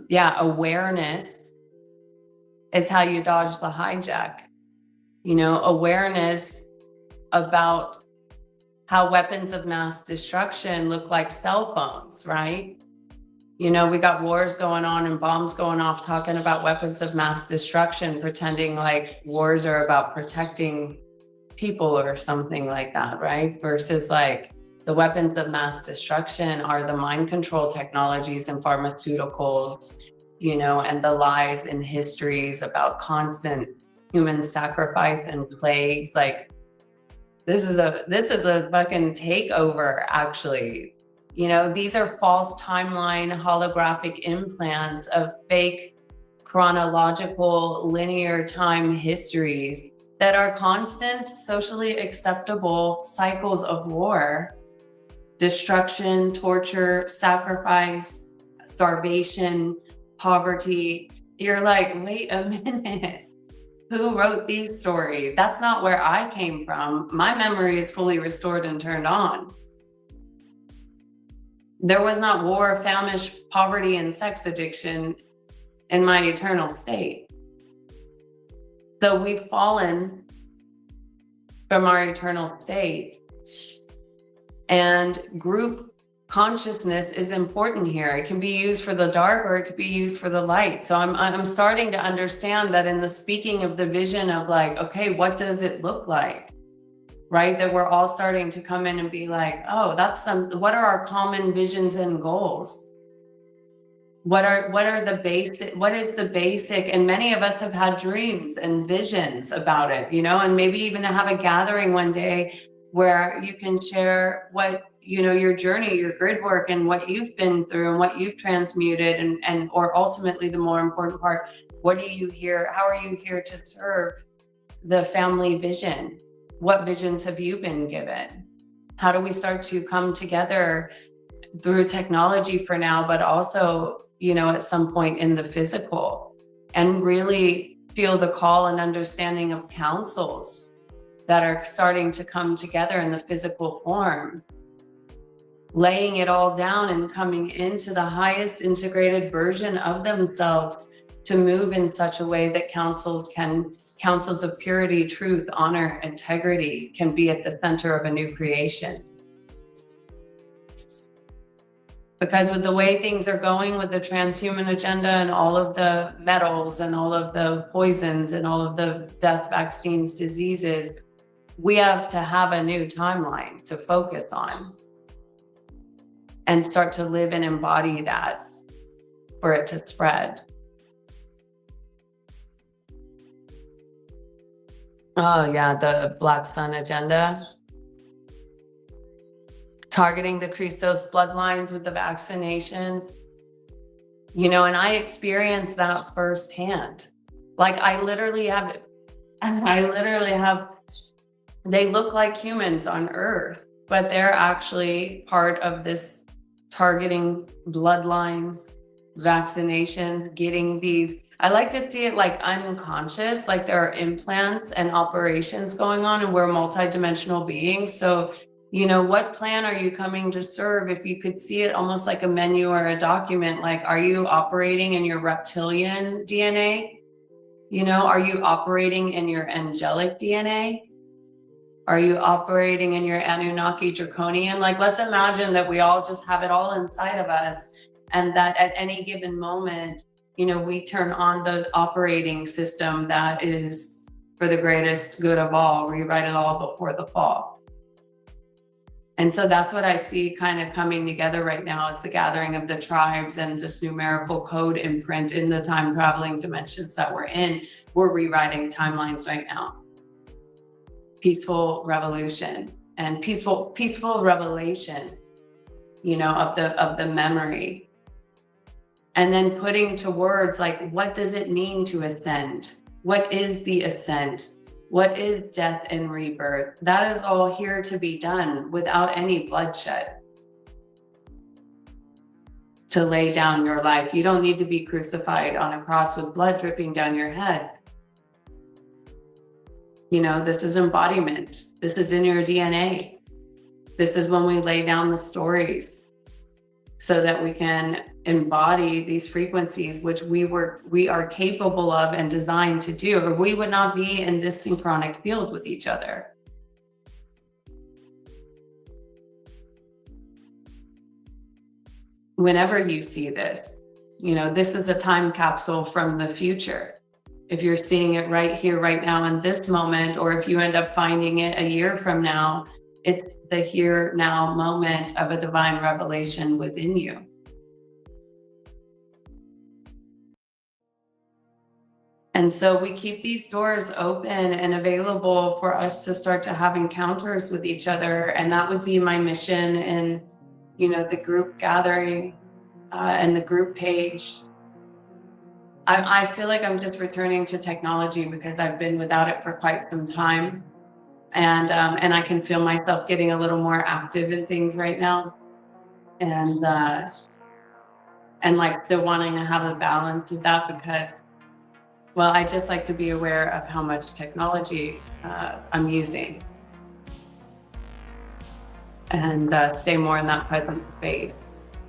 yeah, awareness is how you dodge the hijack. You know, awareness about how weapons of mass destruction look like cell phones, right? You know, we got wars going on and bombs going off talking about weapons of mass destruction, pretending like wars are about protecting people or something like that, right? Versus like the weapons of mass destruction are the mind control technologies and pharmaceuticals, you know, and the lies and histories about constant human sacrifice and plagues. Like, this is a fucking takeover, actually. You know, these are false timeline holographic implants of fake chronological linear time histories that are constant, socially acceptable cycles of war, destruction, torture, sacrifice, starvation, poverty. You're like, wait a minute. Who wrote these stories? That's not where I came from. My memory is fully restored and turned on. There was not war, famish, poverty, and sex addiction in my eternal state. So we've fallen from our eternal state. And group consciousness is important here. It can be used for the dark or it could be used for the light. So I'm starting to understand that in the speaking of the vision of like, okay, what does it look like? Right? That we're all starting to come in and be like, oh, what are our common visions and goals? What is the basic? And many of us have had dreams and visions about it, you know, and maybe even to have a gathering one day where you can share what, you know, your journey, your grid work, and what you've been through and what you've transmuted, or ultimately the more important part, what do you hear? How are you here to serve the family vision? What visions have you been given? How do we start to come together through technology for now, but also, you know, at some point in the physical, and really feel the call and understanding of councils that are starting to come together in the physical form. laying it all down and coming into the highest integrated version of themselves to move in such a way that councils of purity, truth, honor, integrity can be at the center of a new creation. Because with the way things are going with the transhuman agenda and all of the metals and all of the poisons and all of the death, vaccines, diseases, we have to have a new timeline to focus on and start to live and embody that for it to spread. Oh yeah, the Black Sun agenda. Targeting the Christos bloodlines with the vaccinations. You know, and I experienced that firsthand. Like I literally have, they look like humans on Earth, but they're actually part of this targeting bloodlines, vaccinations, getting these. I like to see it like unconscious, like there are implants and operations going on, and we're multidimensional beings. So, you know, what plan are you coming to serve? If you could see it almost like a menu or a document, like, are you operating in your reptilian DNA? You know, are you operating in your angelic DNA? Are you operating in your Anunnaki draconian? Like, let's imagine that we all just have it all inside of us, and that at any given moment, you know, we turn on the operating system that is for the greatest good of all, rewrite it all before the fall. And so that's what I see kind of coming together right now, is the gathering of the tribes and this numerical code imprint in the time traveling dimensions that we're in. We're rewriting timelines right now. Peaceful revolution and peaceful revelation, you know, of the memory. And then putting to words, like, what does it mean to ascend? What is the ascent? What is death and rebirth? That is all here to be done without any bloodshed. To lay down your life. You don't need to be crucified on a cross with blood dripping down your head. You know, this is embodiment. This is in your DNA. This is when we lay down the stories so that we can embody these frequencies, which we are capable of and designed to do, or we would not be in this synchronic field with each other. Whenever you see this, you know, this is a time capsule from the future. If you're seeing it right here, right now in this moment, or if you end up finding it a year from now, it's the here now moment of a divine revelation within you. And so we keep these doors open and available for us to start to have encounters with each other. And that would be my mission in, you know, the group gathering and the group page. I feel like I'm just returning to technology because I've been without it for quite some time. And I can feel myself getting a little more active in things right now. And like still wanting to have a balance of that because, well, I just like to be aware of how much technology I'm using and stay more in that present space,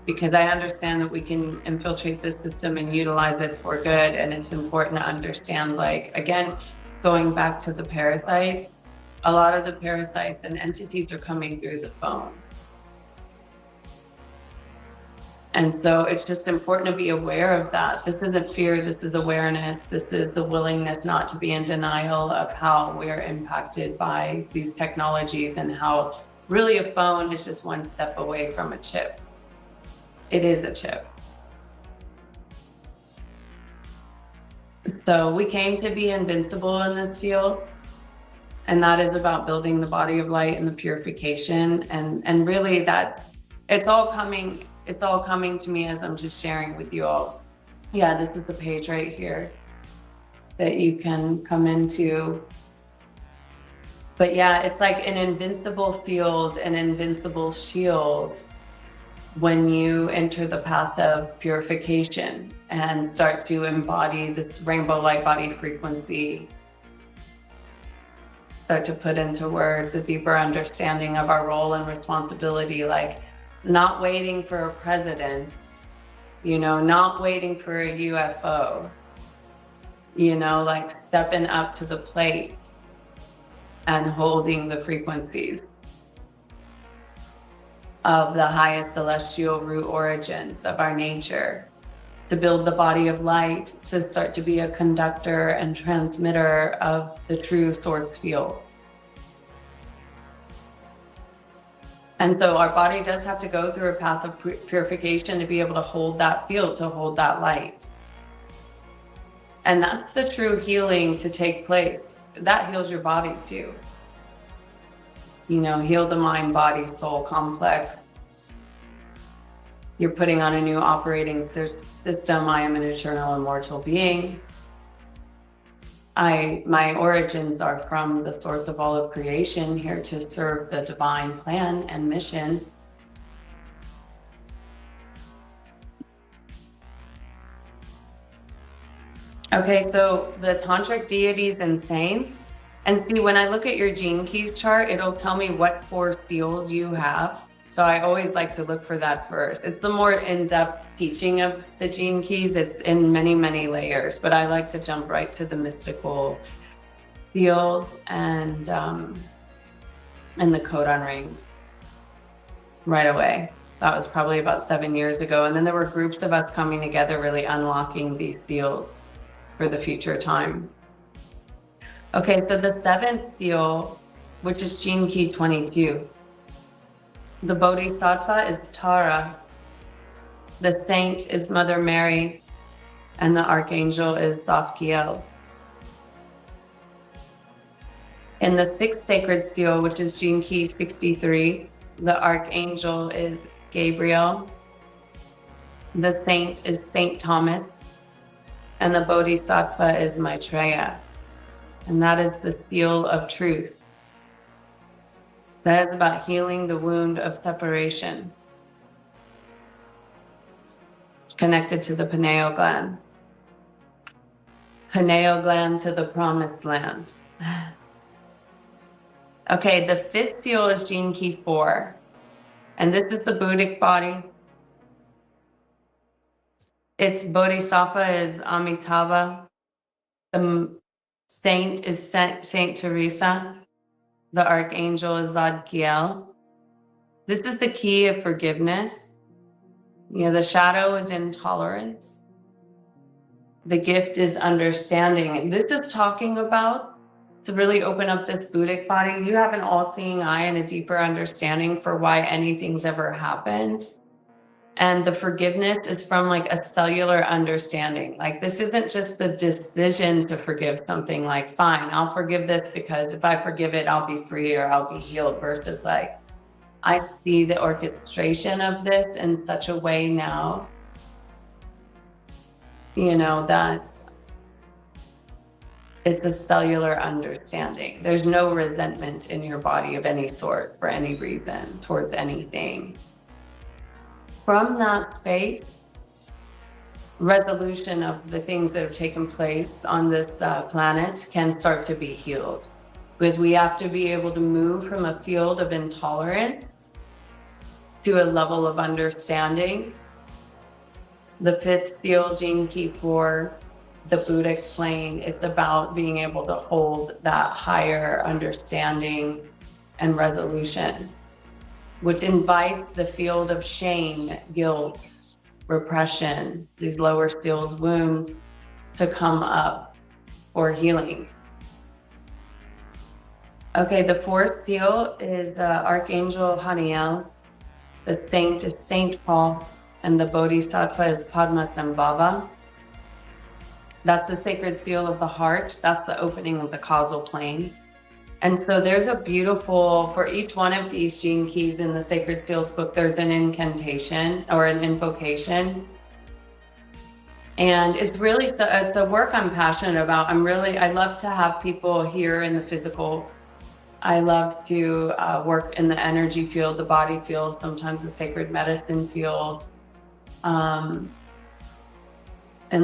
because I understand that we can infiltrate the system and utilize it for good. And it's important to understand, like, again, going back to the parasite, a lot of the parasites and entities are coming through the phone. And so it's just important to be aware of that. This isn't fear, this is awareness. This is the willingness not to be in denial of how we're impacted by these technologies and how really a phone is just one step away from a chip. It is a chip. So we came to be invincible in this field. And that is about building the body of light and the purification. And really it's all coming to me as I'm just sharing with you all. Yeah, this is the page right here that you can come into. But yeah, it's like an invincible field, an invincible shield when you enter the path of purification and start to embody this rainbow light body frequency. Start to put into words a deeper understanding of our role and responsibility. Like, not waiting for a president, you know, not waiting for a UFO, you know, like stepping up to the plate and holding the frequencies of the highest celestial root origins of our nature, to build the body of light, to start to be a conductor and transmitter of the true source fields. And so our body does have to go through a path of purification to be able to hold that field, to hold that light. And that's the true healing to take place. That heals your body too. You know, heal the mind, body, soul complex. You're putting on a new operating system. I am an eternal, immortal being. My origins are from the source of all of creation, here to serve the divine plan and mission. Okay, so the tantric deities and saints, and see, when I look at your gene keys chart, it'll tell me what 4 seals you have. So I always like to look for that first. It's the more in-depth teaching of the gene keys. It's in many, many layers, but I like to jump right to the mystical seals and the codon rings right away. That was probably about 7 years ago. And then there were groups of us coming together, really unlocking these seals for the future time. Okay, so the 7th seal, which is gene key 22. The Bodhisattva is Tara, the saint is Mother Mary, and the archangel is Zadkiel. In the 6th sacred seal, which is gene key 63, the archangel is Gabriel, the saint is Saint Thomas, and the Bodhisattva is Maitreya. And that is the seal of truth. That is about healing the wound of separation, connected to the pineal gland. Pineal gland to the promised land. Okay, the 5th seal is gene key 4. And this is the Buddhic body. Its Bodhisattva is Amitabha. The saint is Saint Teresa. The archangel is Zadkiel. This is the key of forgiveness. You know, the shadow is intolerance. The gift is understanding. This is talking about, to really open up this Buddhic body, you have an all-seeing eye and a deeper understanding for why anything's ever happened. And the forgiveness is from like a cellular understanding. Like, this isn't just the decision to forgive something, like, fine, I'll forgive this because if I forgive it, I'll be free or I'll be healed, versus like, I see the orchestration of this in such a way now, you know, that it's a cellular understanding. There's no resentment in your body of any sort for any reason towards anything. From that space, resolution of the things that have taken place on this planet can start to be healed. Because we have to be able to move from a field of intolerance to a level of understanding. The 5th seal, gene key 4, the Buddhic plane, it's about being able to hold that higher understanding and resolution, which invites the field of shame, guilt, repression, these lower seals, wounds, to come up for healing. Okay, the 4th seal is Archangel Haniel. The saint is Saint Paul, and the Bodhisattva is Padmasambhava. That's the sacred seal of the heart. That's the opening of the causal plane. And so there's a beautiful, for each one of these gene keys in the Sacred Seals book, there's an incantation or an invocation. And it's really, it's a work I'm passionate about. I love to have people here in the physical. I love to work in the energy field, the body field, sometimes the sacred medicine field, in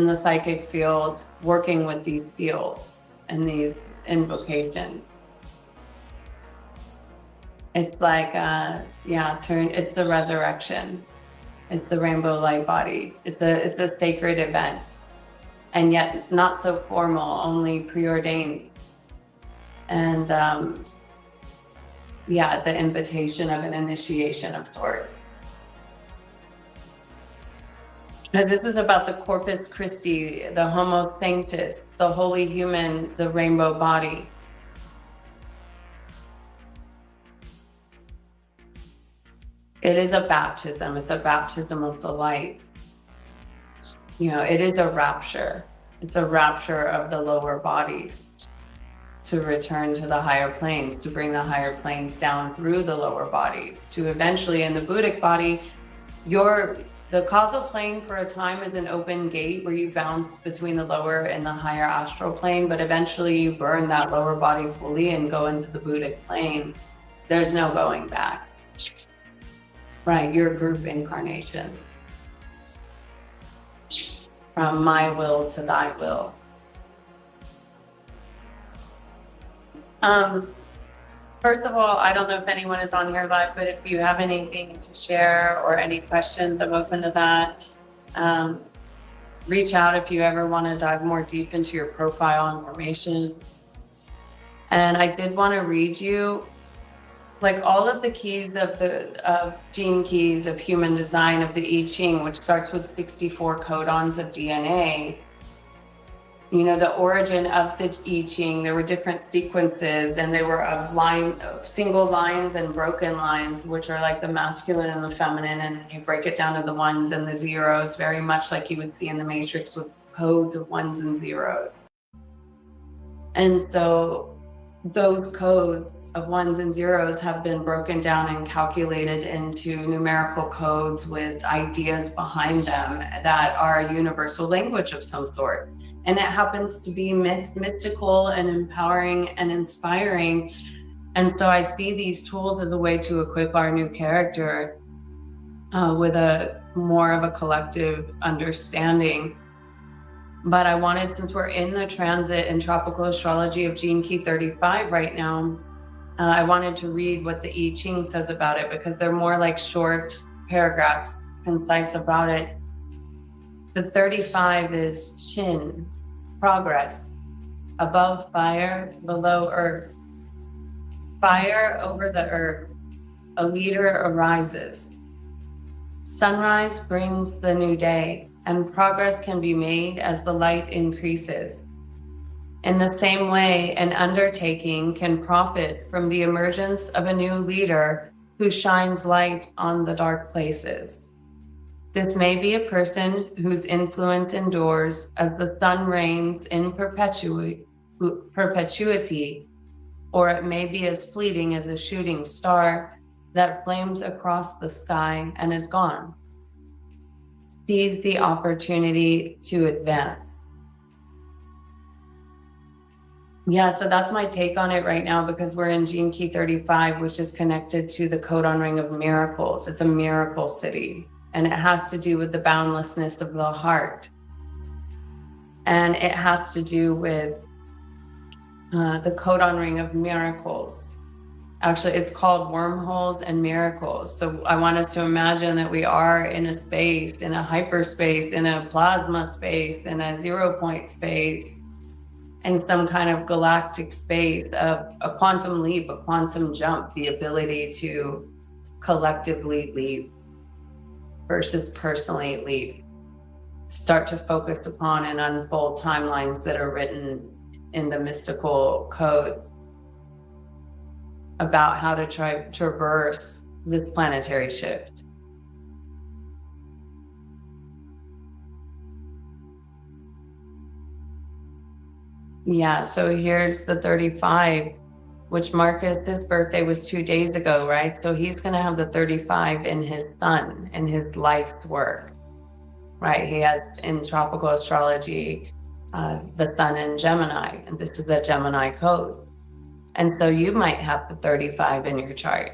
the psychic field, working with these seals and these invocations. It's like, it's the resurrection. It's the rainbow light body. It's a sacred event, and yet not so formal, only preordained. And the invitation of an initiation of sorts. Because this is about the Corpus Christi, the Homo Sanctus, the holy human, the rainbow body. It is a baptism. It's a baptism of the light. It is a rapture. It's a rapture of the lower bodies to return to the higher planes, to bring the higher planes down through the lower bodies, to eventually, in the Buddhic body, the causal plane for a time is an open gate where you bounce between the lower and the higher astral plane, but eventually you burn that lower body fully and go into the Buddhic plane. There's no going back. Right, your group incarnation. From my will to thy will. First of all, I don't know if anyone is on here live, but if you have anything to share or any questions, I'm open to that. Reach out if you ever want to dive more deep into your profile information. And I did want to read you like all of the keys of gene keys of human design of the I Ching, which starts with 64 codons of DNA. The origin of the I Ching, there were different sequences, and they were of single lines and broken lines, which are like the masculine and the feminine, and you break it down to the ones and the zeros, very much like you would see in the Matrix with codes of ones and zeros. And so those codes of ones and zeros have been broken down and calculated into numerical codes with ideas behind them that are a universal language of some sort. And it happens to be mystical and empowering and inspiring. And so I see these tools as a way to equip our new character with a more of a collective understanding. But I wanted, since we're in the transit in tropical astrology of Gene Key 35 right now, I wanted to read what the I Ching says about it, because they're more like short paragraphs, concise about it. The 35 is Chin, progress, above fire, below earth. Fire over the earth, a leader arises. Sunrise brings the new day, and progress can be made as the light increases. In the same way, an undertaking can profit from the emergence of a new leader who shines light on the dark places. This may be a person whose influence endures as the sun reigns in perpetuity, or it may be as fleeting as a shooting star that flames across the sky and is gone. Seize the opportunity to advance. Yeah, so that's my take on it right now, because we're in Gene Key 35, which is connected to the codon ring of miracles. It's a miracle city, and it has to do with the boundlessness of the heart. And it has to do with the codon ring of miracles. Actually, it's called wormholes and miracles. So I want us to imagine that we are in a space, in a hyperspace, in a plasma space, in a 0 point space, in some kind of galactic space of a quantum leap, a quantum jump, the ability to collectively leap versus personally leap. Start to focus upon and unfold timelines that are written in the mystical code about how to traverse this planetary shift. Yeah, so here's the 35, which Marcus's birthday was 2 days ago, right? So he's gonna have the 35 in his sun, in his life's work, right? He has in tropical astrology, the sun in Gemini, and this is a Gemini code. And so you might have the 35 in your chart.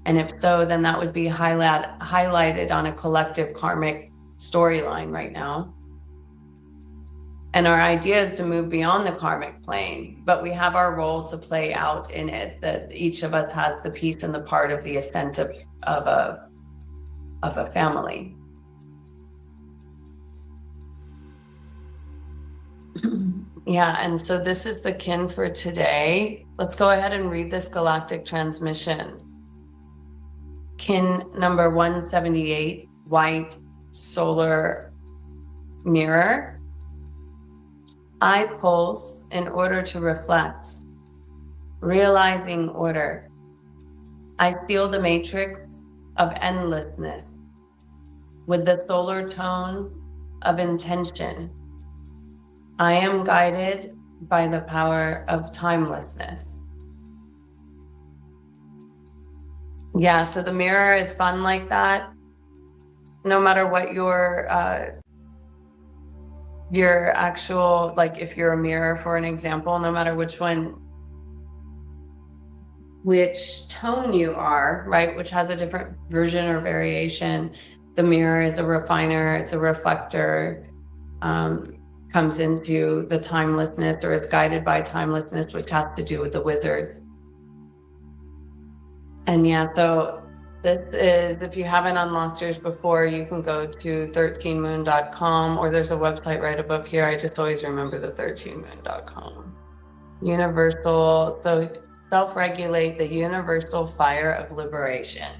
And if so, then that would be highlighted on a collective karmic storyline right now. And our idea is to move beyond the karmic plane, but we have our role to play out in it, that each of us has the piece and the part of the ascent of a family. Yeah, and so this is the kin for today. Let's go ahead and read this galactic transmission. Kin number 178, white solar mirror. I pulse in order to reflect, realizing order. I seal the matrix of endlessness with the solar tone of intention. I am guided by the power of timelessness. Yeah, so the mirror is fun like that. No matter what your actual, like if you're a mirror, for an example, no matter which tone you are, right, which has a different version or variation, the mirror is a refiner, it's a reflector, comes into the timelessness or is guided by timelessness, which has to do with the wizard. And yeah, so this is, if you haven't unlocked yours before, you can go to 13moon.com, or there's a website right above here. I just always remember the 13moon.com. Universal, so self-regulate, the universal fire of liberation.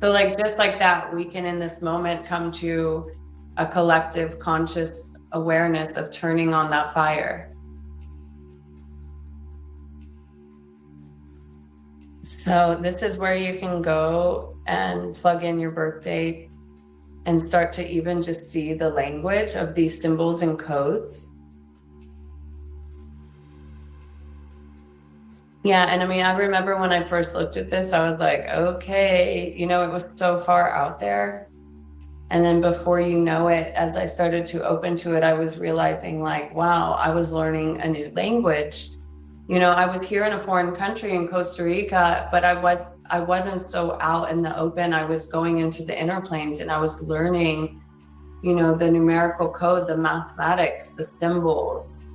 So like, just like that, we can in this moment come to a collective conscious awareness of turning on that fire. So this is where you can go and plug in your birth date and start to even just see the language of these symbols and codes. Yeah, and I mean, I remember when I first looked at this, I was like, okay, you know, it was so far out there. And then before you know it, as I started to open to it, I was realizing like, wow, I was learning a new language. You know, I was here in a foreign country in Costa Rica, but I wasn't so out in the open. I was going into the inner planes and I was learning, you know, the numerical code, the mathematics, the symbols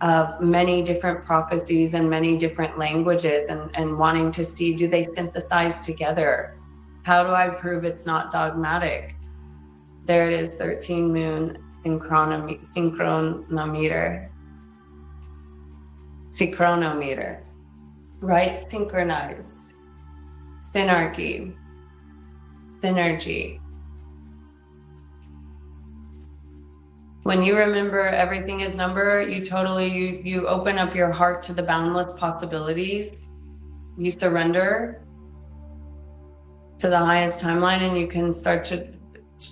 of many different prophecies and many different languages, and wanting to see, do they synthesize together? How do I prove it's not dogmatic? There it is, 13 moon synchronometer. Synchronometer, right? Synchronized, synarchy, synergy. When you remember everything is number, you open up your heart to the boundless possibilities. You surrender to the highest timeline, and you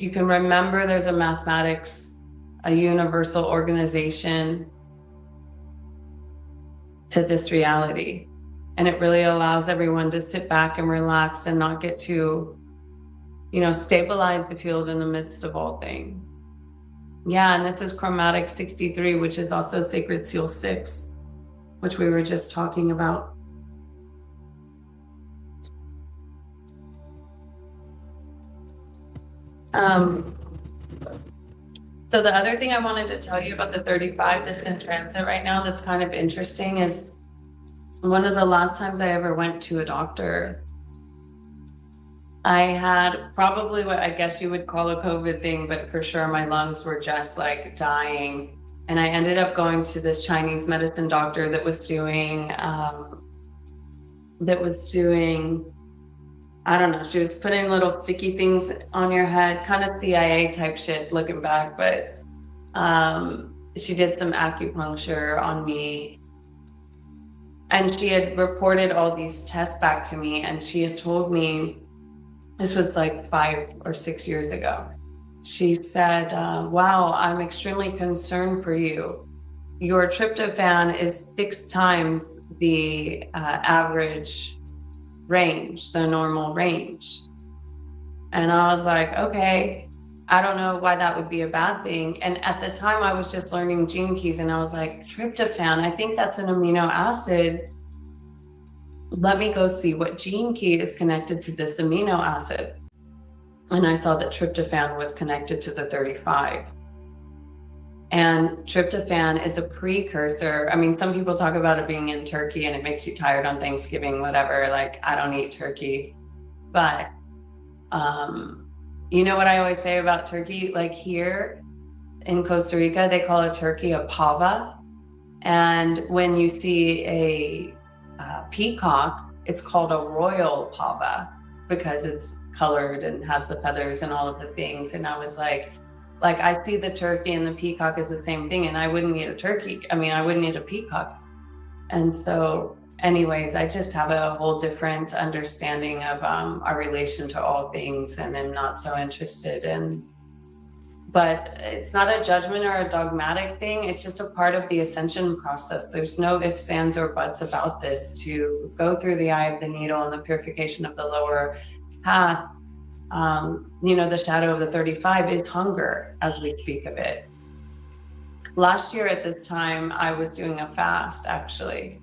can remember there's a mathematics, a universal organization to this reality. And it really allows everyone to sit back and relax and not get to, you know, stabilize the field in the midst of all things. Yeah, and this is chromatic 63, which is also sacred seal 6, which we were just talking about. So the other thing I wanted to tell you about the 35 that's in transit right now that's kind of interesting is one of the last times I ever went to a doctor, I had probably what I guess you would call a COVID thing, but for sure my lungs were just like dying. And I ended up going to this Chinese medicine doctor that was doing, I don't know, she was putting little sticky things on your head, kind of CIA type shit looking back, but she did some acupuncture on me. And she had reported all these tests back to me, and she had told me, this was like 5 or 6 years ago. She said, wow, I'm extremely concerned for you. Your tryptophan is 6 times the average range, the normal range. And I was like, okay, I don't know why that would be a bad thing. And at the time I was just learning gene keys, and I was like, tryptophan, I think that's an amino acid. Let me go see what gene key is connected to this amino acid. And I saw that tryptophan was connected to the 35. And tryptophan is a precursor. I mean, some people talk about it being in turkey and it makes you tired on Thanksgiving, whatever. Like, I don't eat turkey. But you know what I always say about turkey? Like, here in Costa Rica, they call a turkey a pava. And when you see a peacock, it's called a royal pava because it's colored and has the feathers and all of the things. And I was like I see the turkey and the peacock is the same thing, and I wouldn't eat a turkey. I mean, I wouldn't eat a peacock. And so anyways, I just have a whole different understanding of our relation to all things, and I'm not so interested in, but it's not a judgment or a dogmatic thing. It's just a part of the ascension process. There's no ifs, ands, or buts about this. To go through the eye of the needle and the purification of the lower path, you know, the shadow of the 35 is hunger as we speak of it. Last year at this time, I was doing a fast actually.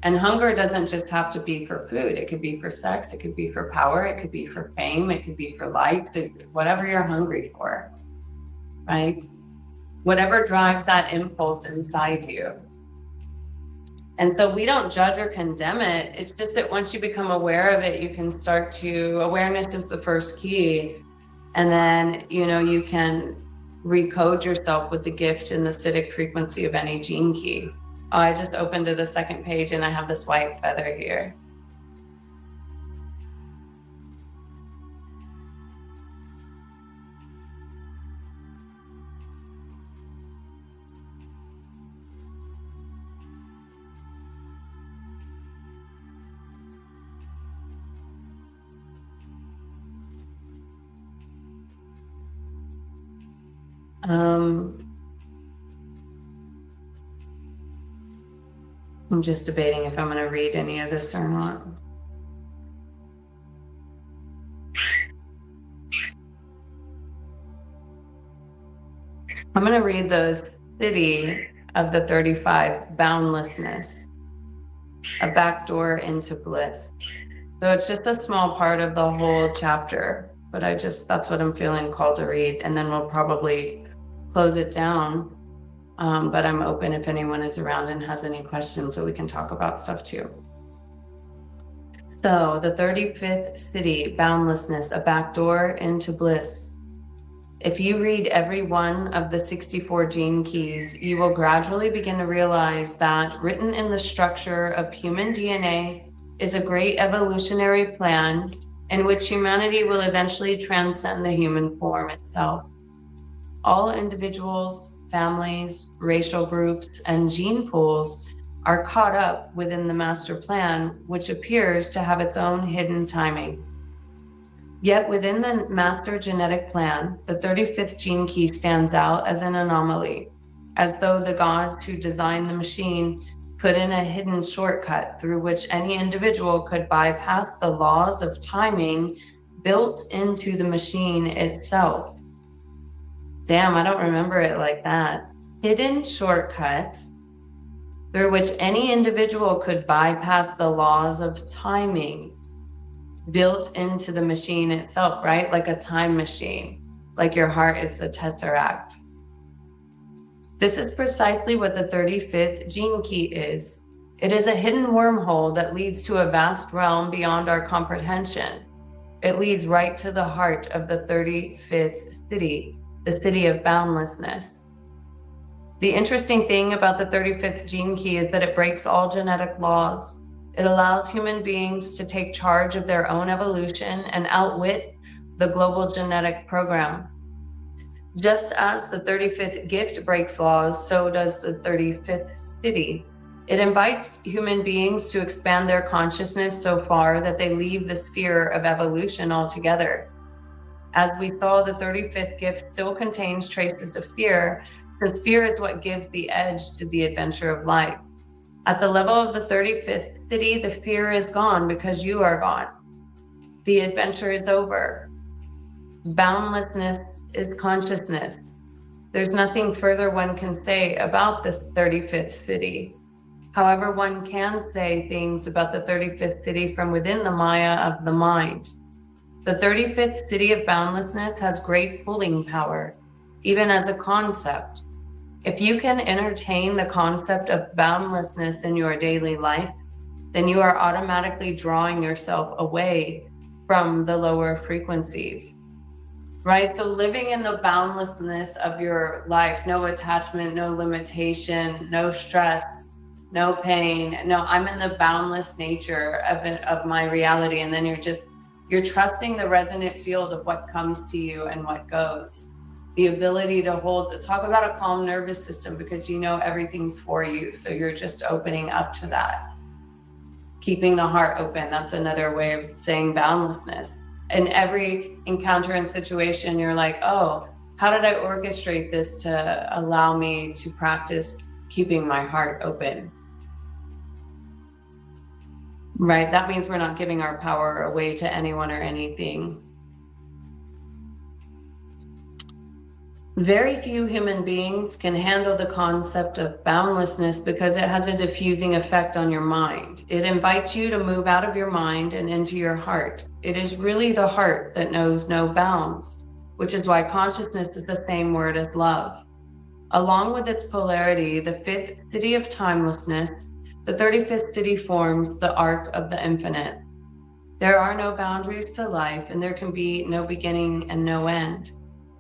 And hunger doesn't just have to be for food. It could be for sex, it could be for power, it could be for fame, it could be for likes, whatever you're hungry for, right? Whatever drives that impulse inside you. And so we don't judge or condemn it. It's just that once you become aware of it, you can start to, awareness is the first key. And then, you know, you can recode yourself with the gift and the acidic frequency of any gene key. Oh, I just opened to the second page and I have this white feather here. I'm just debating if I'm going to read any of this or not. I'm going to read the city of the 35, boundlessness, a backdoor into bliss. So it's just a small part of the whole chapter, but that's what I'm feeling called to read. And then we'll probably close it down. But I'm open if anyone is around and has any questions, so we can talk about stuff too. So the 35th city, boundlessness, a backdoor into bliss. If you read every one of the 64 gene keys, you will gradually begin to realize that written in the structure of human DNA is a great evolutionary plan in which humanity will eventually transcend the human form itself. All individuals, families, racial groups, and gene pools are caught up within the master plan, which appears to have its own hidden timing. Yet within the master genetic plan, the 35th gene key stands out as an anomaly, as though the gods who designed the machine put in a hidden shortcut through which any individual could bypass the laws of timing built into the machine itself. Damn, I don't remember it like that. Hidden shortcut through which any individual could bypass the laws of timing built into the machine itself, right? Like a time machine, like your heart is the tesseract. This is precisely what the 35th gene key is. It is a hidden wormhole that leads to a vast realm beyond our comprehension. It leads right to the heart of the 35th city, the city of boundlessness. The interesting thing about the 35th gene key is that it breaks all genetic laws. It allows human beings to take charge of their own evolution and outwit the global genetic program. Just as the 35th gift breaks laws, so does the 35th city. It invites human beings to expand their consciousness so far that they leave the sphere of evolution altogether. As we saw, the 35th gift still contains traces of fear, since fear is what gives the edge to the adventure of life. At the level of the 35th city, the fear is gone because you are gone. The adventure is over. Boundlessness is consciousness. There's nothing further one can say about this 35th city. However, one can say things about the 35th city from within the Maya of the mind. The 35th city of boundlessness has great pulling power, even as a concept. If you can entertain the concept of boundlessness in your daily life, then you are automatically drawing yourself away from the lower frequencies, right? So living in the boundlessness of your life, no attachment, no limitation, no stress, no pain. No, I'm in the boundless nature of my reality. And then you're trusting the resonant field of what comes to you and what goes. The ability to talk about a calm nervous system, because you know everything's for you. So you're just opening up to that. Keeping the heart open, that's another way of saying boundlessness. In every encounter and situation, you're like, oh, how did I orchestrate this to allow me to practice keeping my heart open? Right? That means we're not giving our power away to anyone or anything. Very few human beings can handle the concept of boundlessness because it has a diffusing effect on your mind. It invites you to move out of your mind and into your heart. It is really the heart that knows no bounds, which is why consciousness is the same word as love. Along with its polarity, the fifth city of timelessness, the 35th city forms the arc of the infinite. There are no boundaries to life, and there can be no beginning and no end.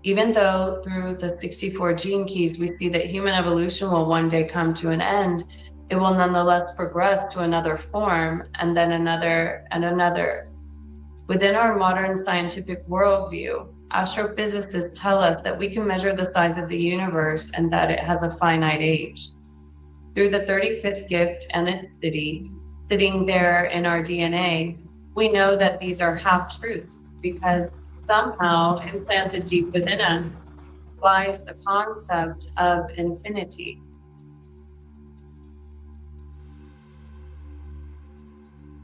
Even though through the 64 gene keys, we see that human evolution will one day come to an end, it will nonetheless progress to another form, and then another and another. Within our modern scientific worldview, astrophysicists tell us that we can measure the size of the universe and that it has a finite age. Through the 35th gift and its city, sitting there in our DNA, we know that these are half-truths, because somehow implanted deep within us lies the concept of infinity.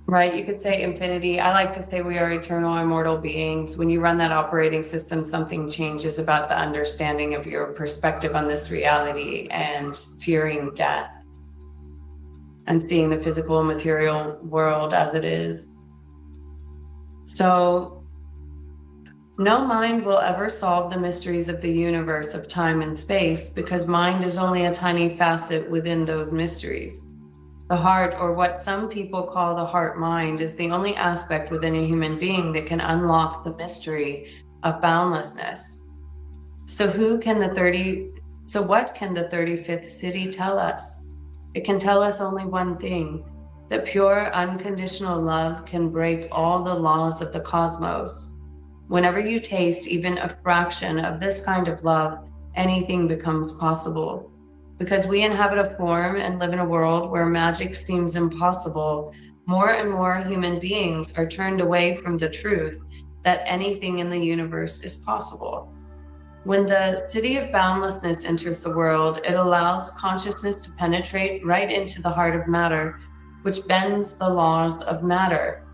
Right? You could say infinity. I like to say we are eternal, immortal beings. When you run that operating system, something changes about the understanding of your perspective on this reality and fearing death and seeing the physical and material world as it is. So, no mind will ever solve the mysteries of the universe of time and space, because mind is only a tiny facet within those mysteries. The heart, or what some people call the heart mind, is the only aspect within a human being that can unlock the mystery of boundlessness. So what can the 35th city tell us? It can tell us only one thing, that pure unconditional love can break all the laws of the cosmos. Whenever you taste even a fraction of this kind of love, anything becomes possible. Because we inhabit a form and live in a world where magic seems impossible, more and more human beings are turned away from the truth that anything in the universe is possible. When the city of boundlessness enters the world, it allows consciousness to penetrate right into the heart of matter, which bends the laws of matter.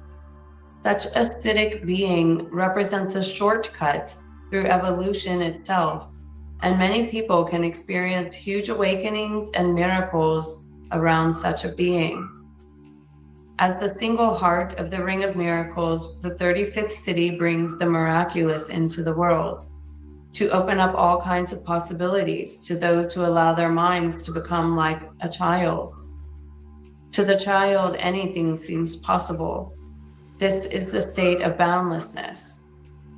Such a acidic being represents a shortcut through evolution itself, and many people can experience huge awakenings and miracles around such a being. As the single heart of the Ring of Miracles, the 35th city brings the miraculous into the world, to open up all kinds of possibilities to those who allow their minds to become like a child's. To the child, anything seems possible. This is the state of boundlessness.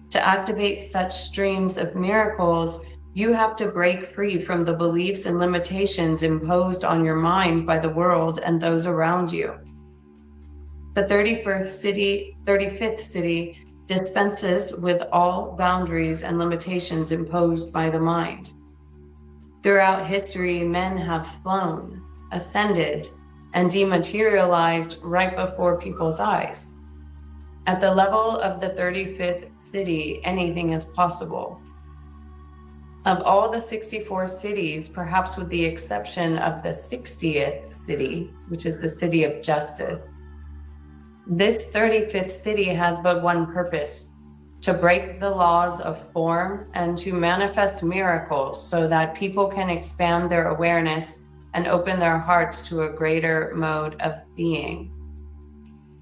To activate such streams of miracles, you have to break free from the beliefs and limitations imposed on your mind by the world and those around you. The 35th city dispenses with all boundaries and limitations imposed by the mind. Throughout history, men have flown, ascended, and dematerialized right before people's eyes. At the level of the 35th city, anything is possible. Of all the 64 cities, perhaps with the exception of the 60th city, which is the city of justice, this 35th city has but one purpose: to break the laws of form and to manifest miracles so that people can expand their awareness and open their hearts to a greater mode of being.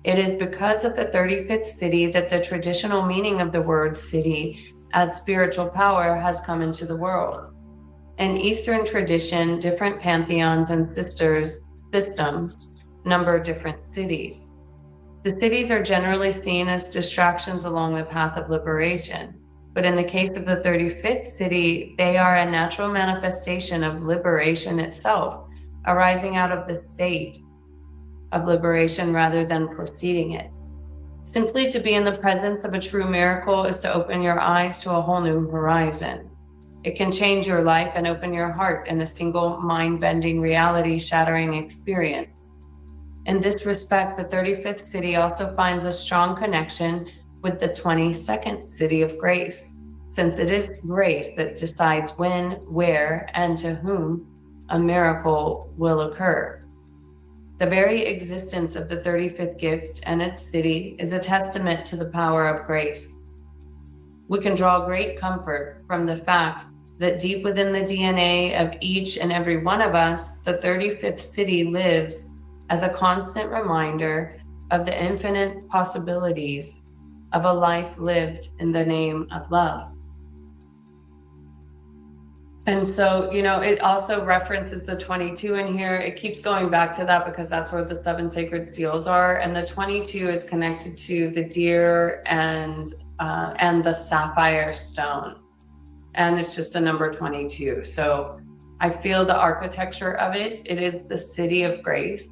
It is because of the 35th city that the traditional meaning of the word city as spiritual power has come into the world. In Eastern tradition, different pantheons and systems number different cities. The cities are generally seen as distractions along the path of liberation. But in the case of the 35th city, they are a natural manifestation of liberation itself, arising out of the state of liberation rather than preceding it. Simply to be in the presence of a true miracle is to open your eyes to a whole new horizon. It can change your life and open your heart in a single mind-bending, reality-shattering experience. In this respect, the 35th city also finds a strong connection with the 22nd city of grace, since it is grace that decides when, where, and to whom a miracle will occur. The very existence of the 35th gift and its city is a testament to the power of grace. We can draw great comfort from the fact that deep within the DNA of each and every one of us, the 35th city lives as a constant reminder of the infinite possibilities of a life lived in the name of love. And so, it also references the 22 in here. It keeps going back to that because that's where the 7 sacred seals are. And the 22 is connected to the deer and the sapphire stone. And it's just the number 22. So I feel the architecture of it. It is the city of grace.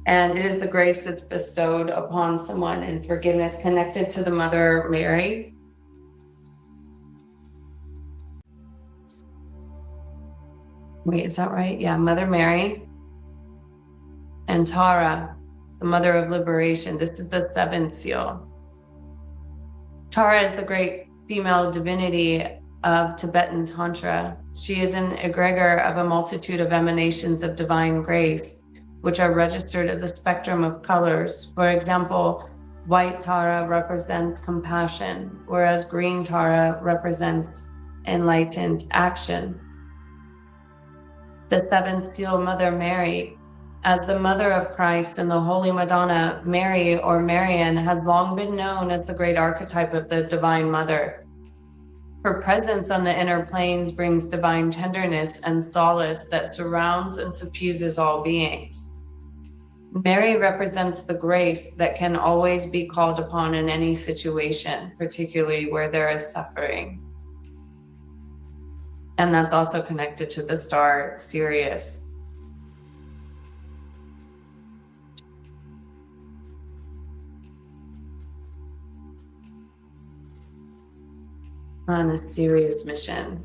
And it is the grace that's bestowed upon someone in forgiveness, connected to the Mother Mary. Wait, is that right? Yeah, Mother Mary and Tara, the Mother of Liberation. This is the 7th seal. Tara is the great female divinity of Tibetan Tantra. She is an egregor of a multitude of emanations of divine grace, which are registered as a spectrum of colors. For example, white Tara represents compassion, whereas green Tara represents enlightened action. The 7th seal, Mother Mary, as the Mother of Christ and the Holy Madonna, Mary or Marian has long been known as the great archetype of the Divine Mother. Her presence on the inner planes brings divine tenderness and solace that surrounds and suffuses all beings. Mary represents the grace that can always be called upon in any situation, particularly where there is suffering. And that's also connected to the star Sirius. On a serious mission.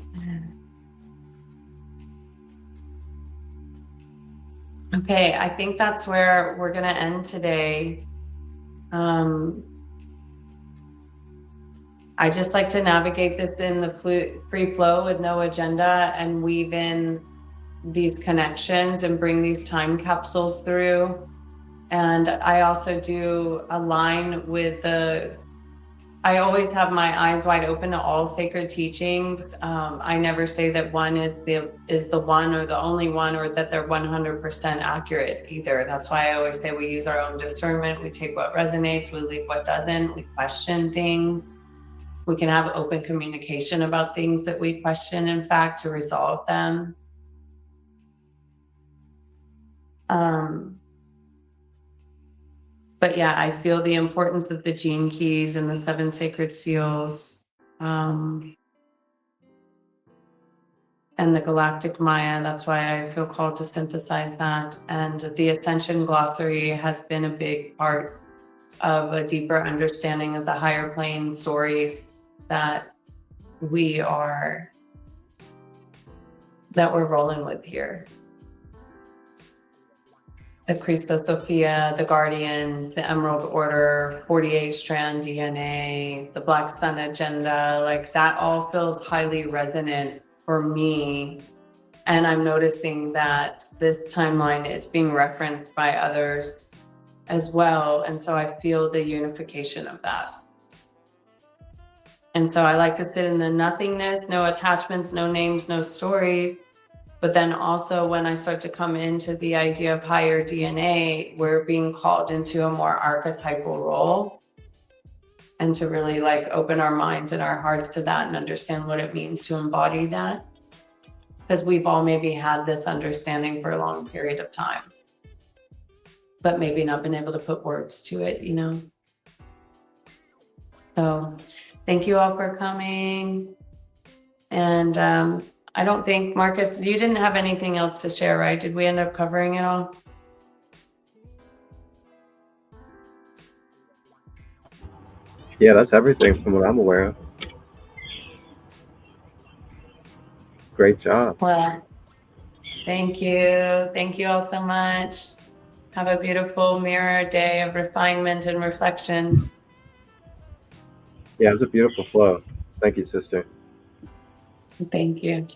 Okay, I think that's where we're going to end today. I just like to navigate this in the free flow with no agenda and weave in these connections and bring these time capsules through. And I also do align with I always have my eyes wide open to all sacred teachings. I never say that one is the one or the only one, or that they're 100% accurate either. That's why I always say we use our own discernment. We take what resonates, we leave what doesn't. We question things. We can have open communication about things that we question, in fact, to resolve them. But yeah, I feel the importance of the gene keys and the 7 sacred seals, and the Galactic Maya. That's why I feel called to synthesize that. And the Ascension Glossary has been a big part of a deeper understanding of the higher plane stories that we're rolling with here. The Christos Sophia, the Guardian, the Emerald Order, 48-strand DNA, the Black Sun Agenda, like that all feels highly resonant for me. And I'm noticing that this timeline is being referenced by others as well. And so I feel the unification of that. And so I like to sit in the nothingness, no attachments, no names, no stories. But then also when I start to come into the idea of higher DNA, we're being called into a more archetypal role. and to really like open our minds and our hearts to that and understand what it means to embody that. Because we've all maybe had this understanding for a long period of time, but maybe not been able to put words to it, you know? So thank you all for coming. And I don't think, Marcus, you didn't have anything else to share, right? Did we end up covering it all? Yeah, that's everything from what I'm aware of. Great job. Well, thank you. Thank you all so much. Have a beautiful mirror day of refinement and reflection. Yeah, it was a beautiful flow. Thank you, sister. Thank you.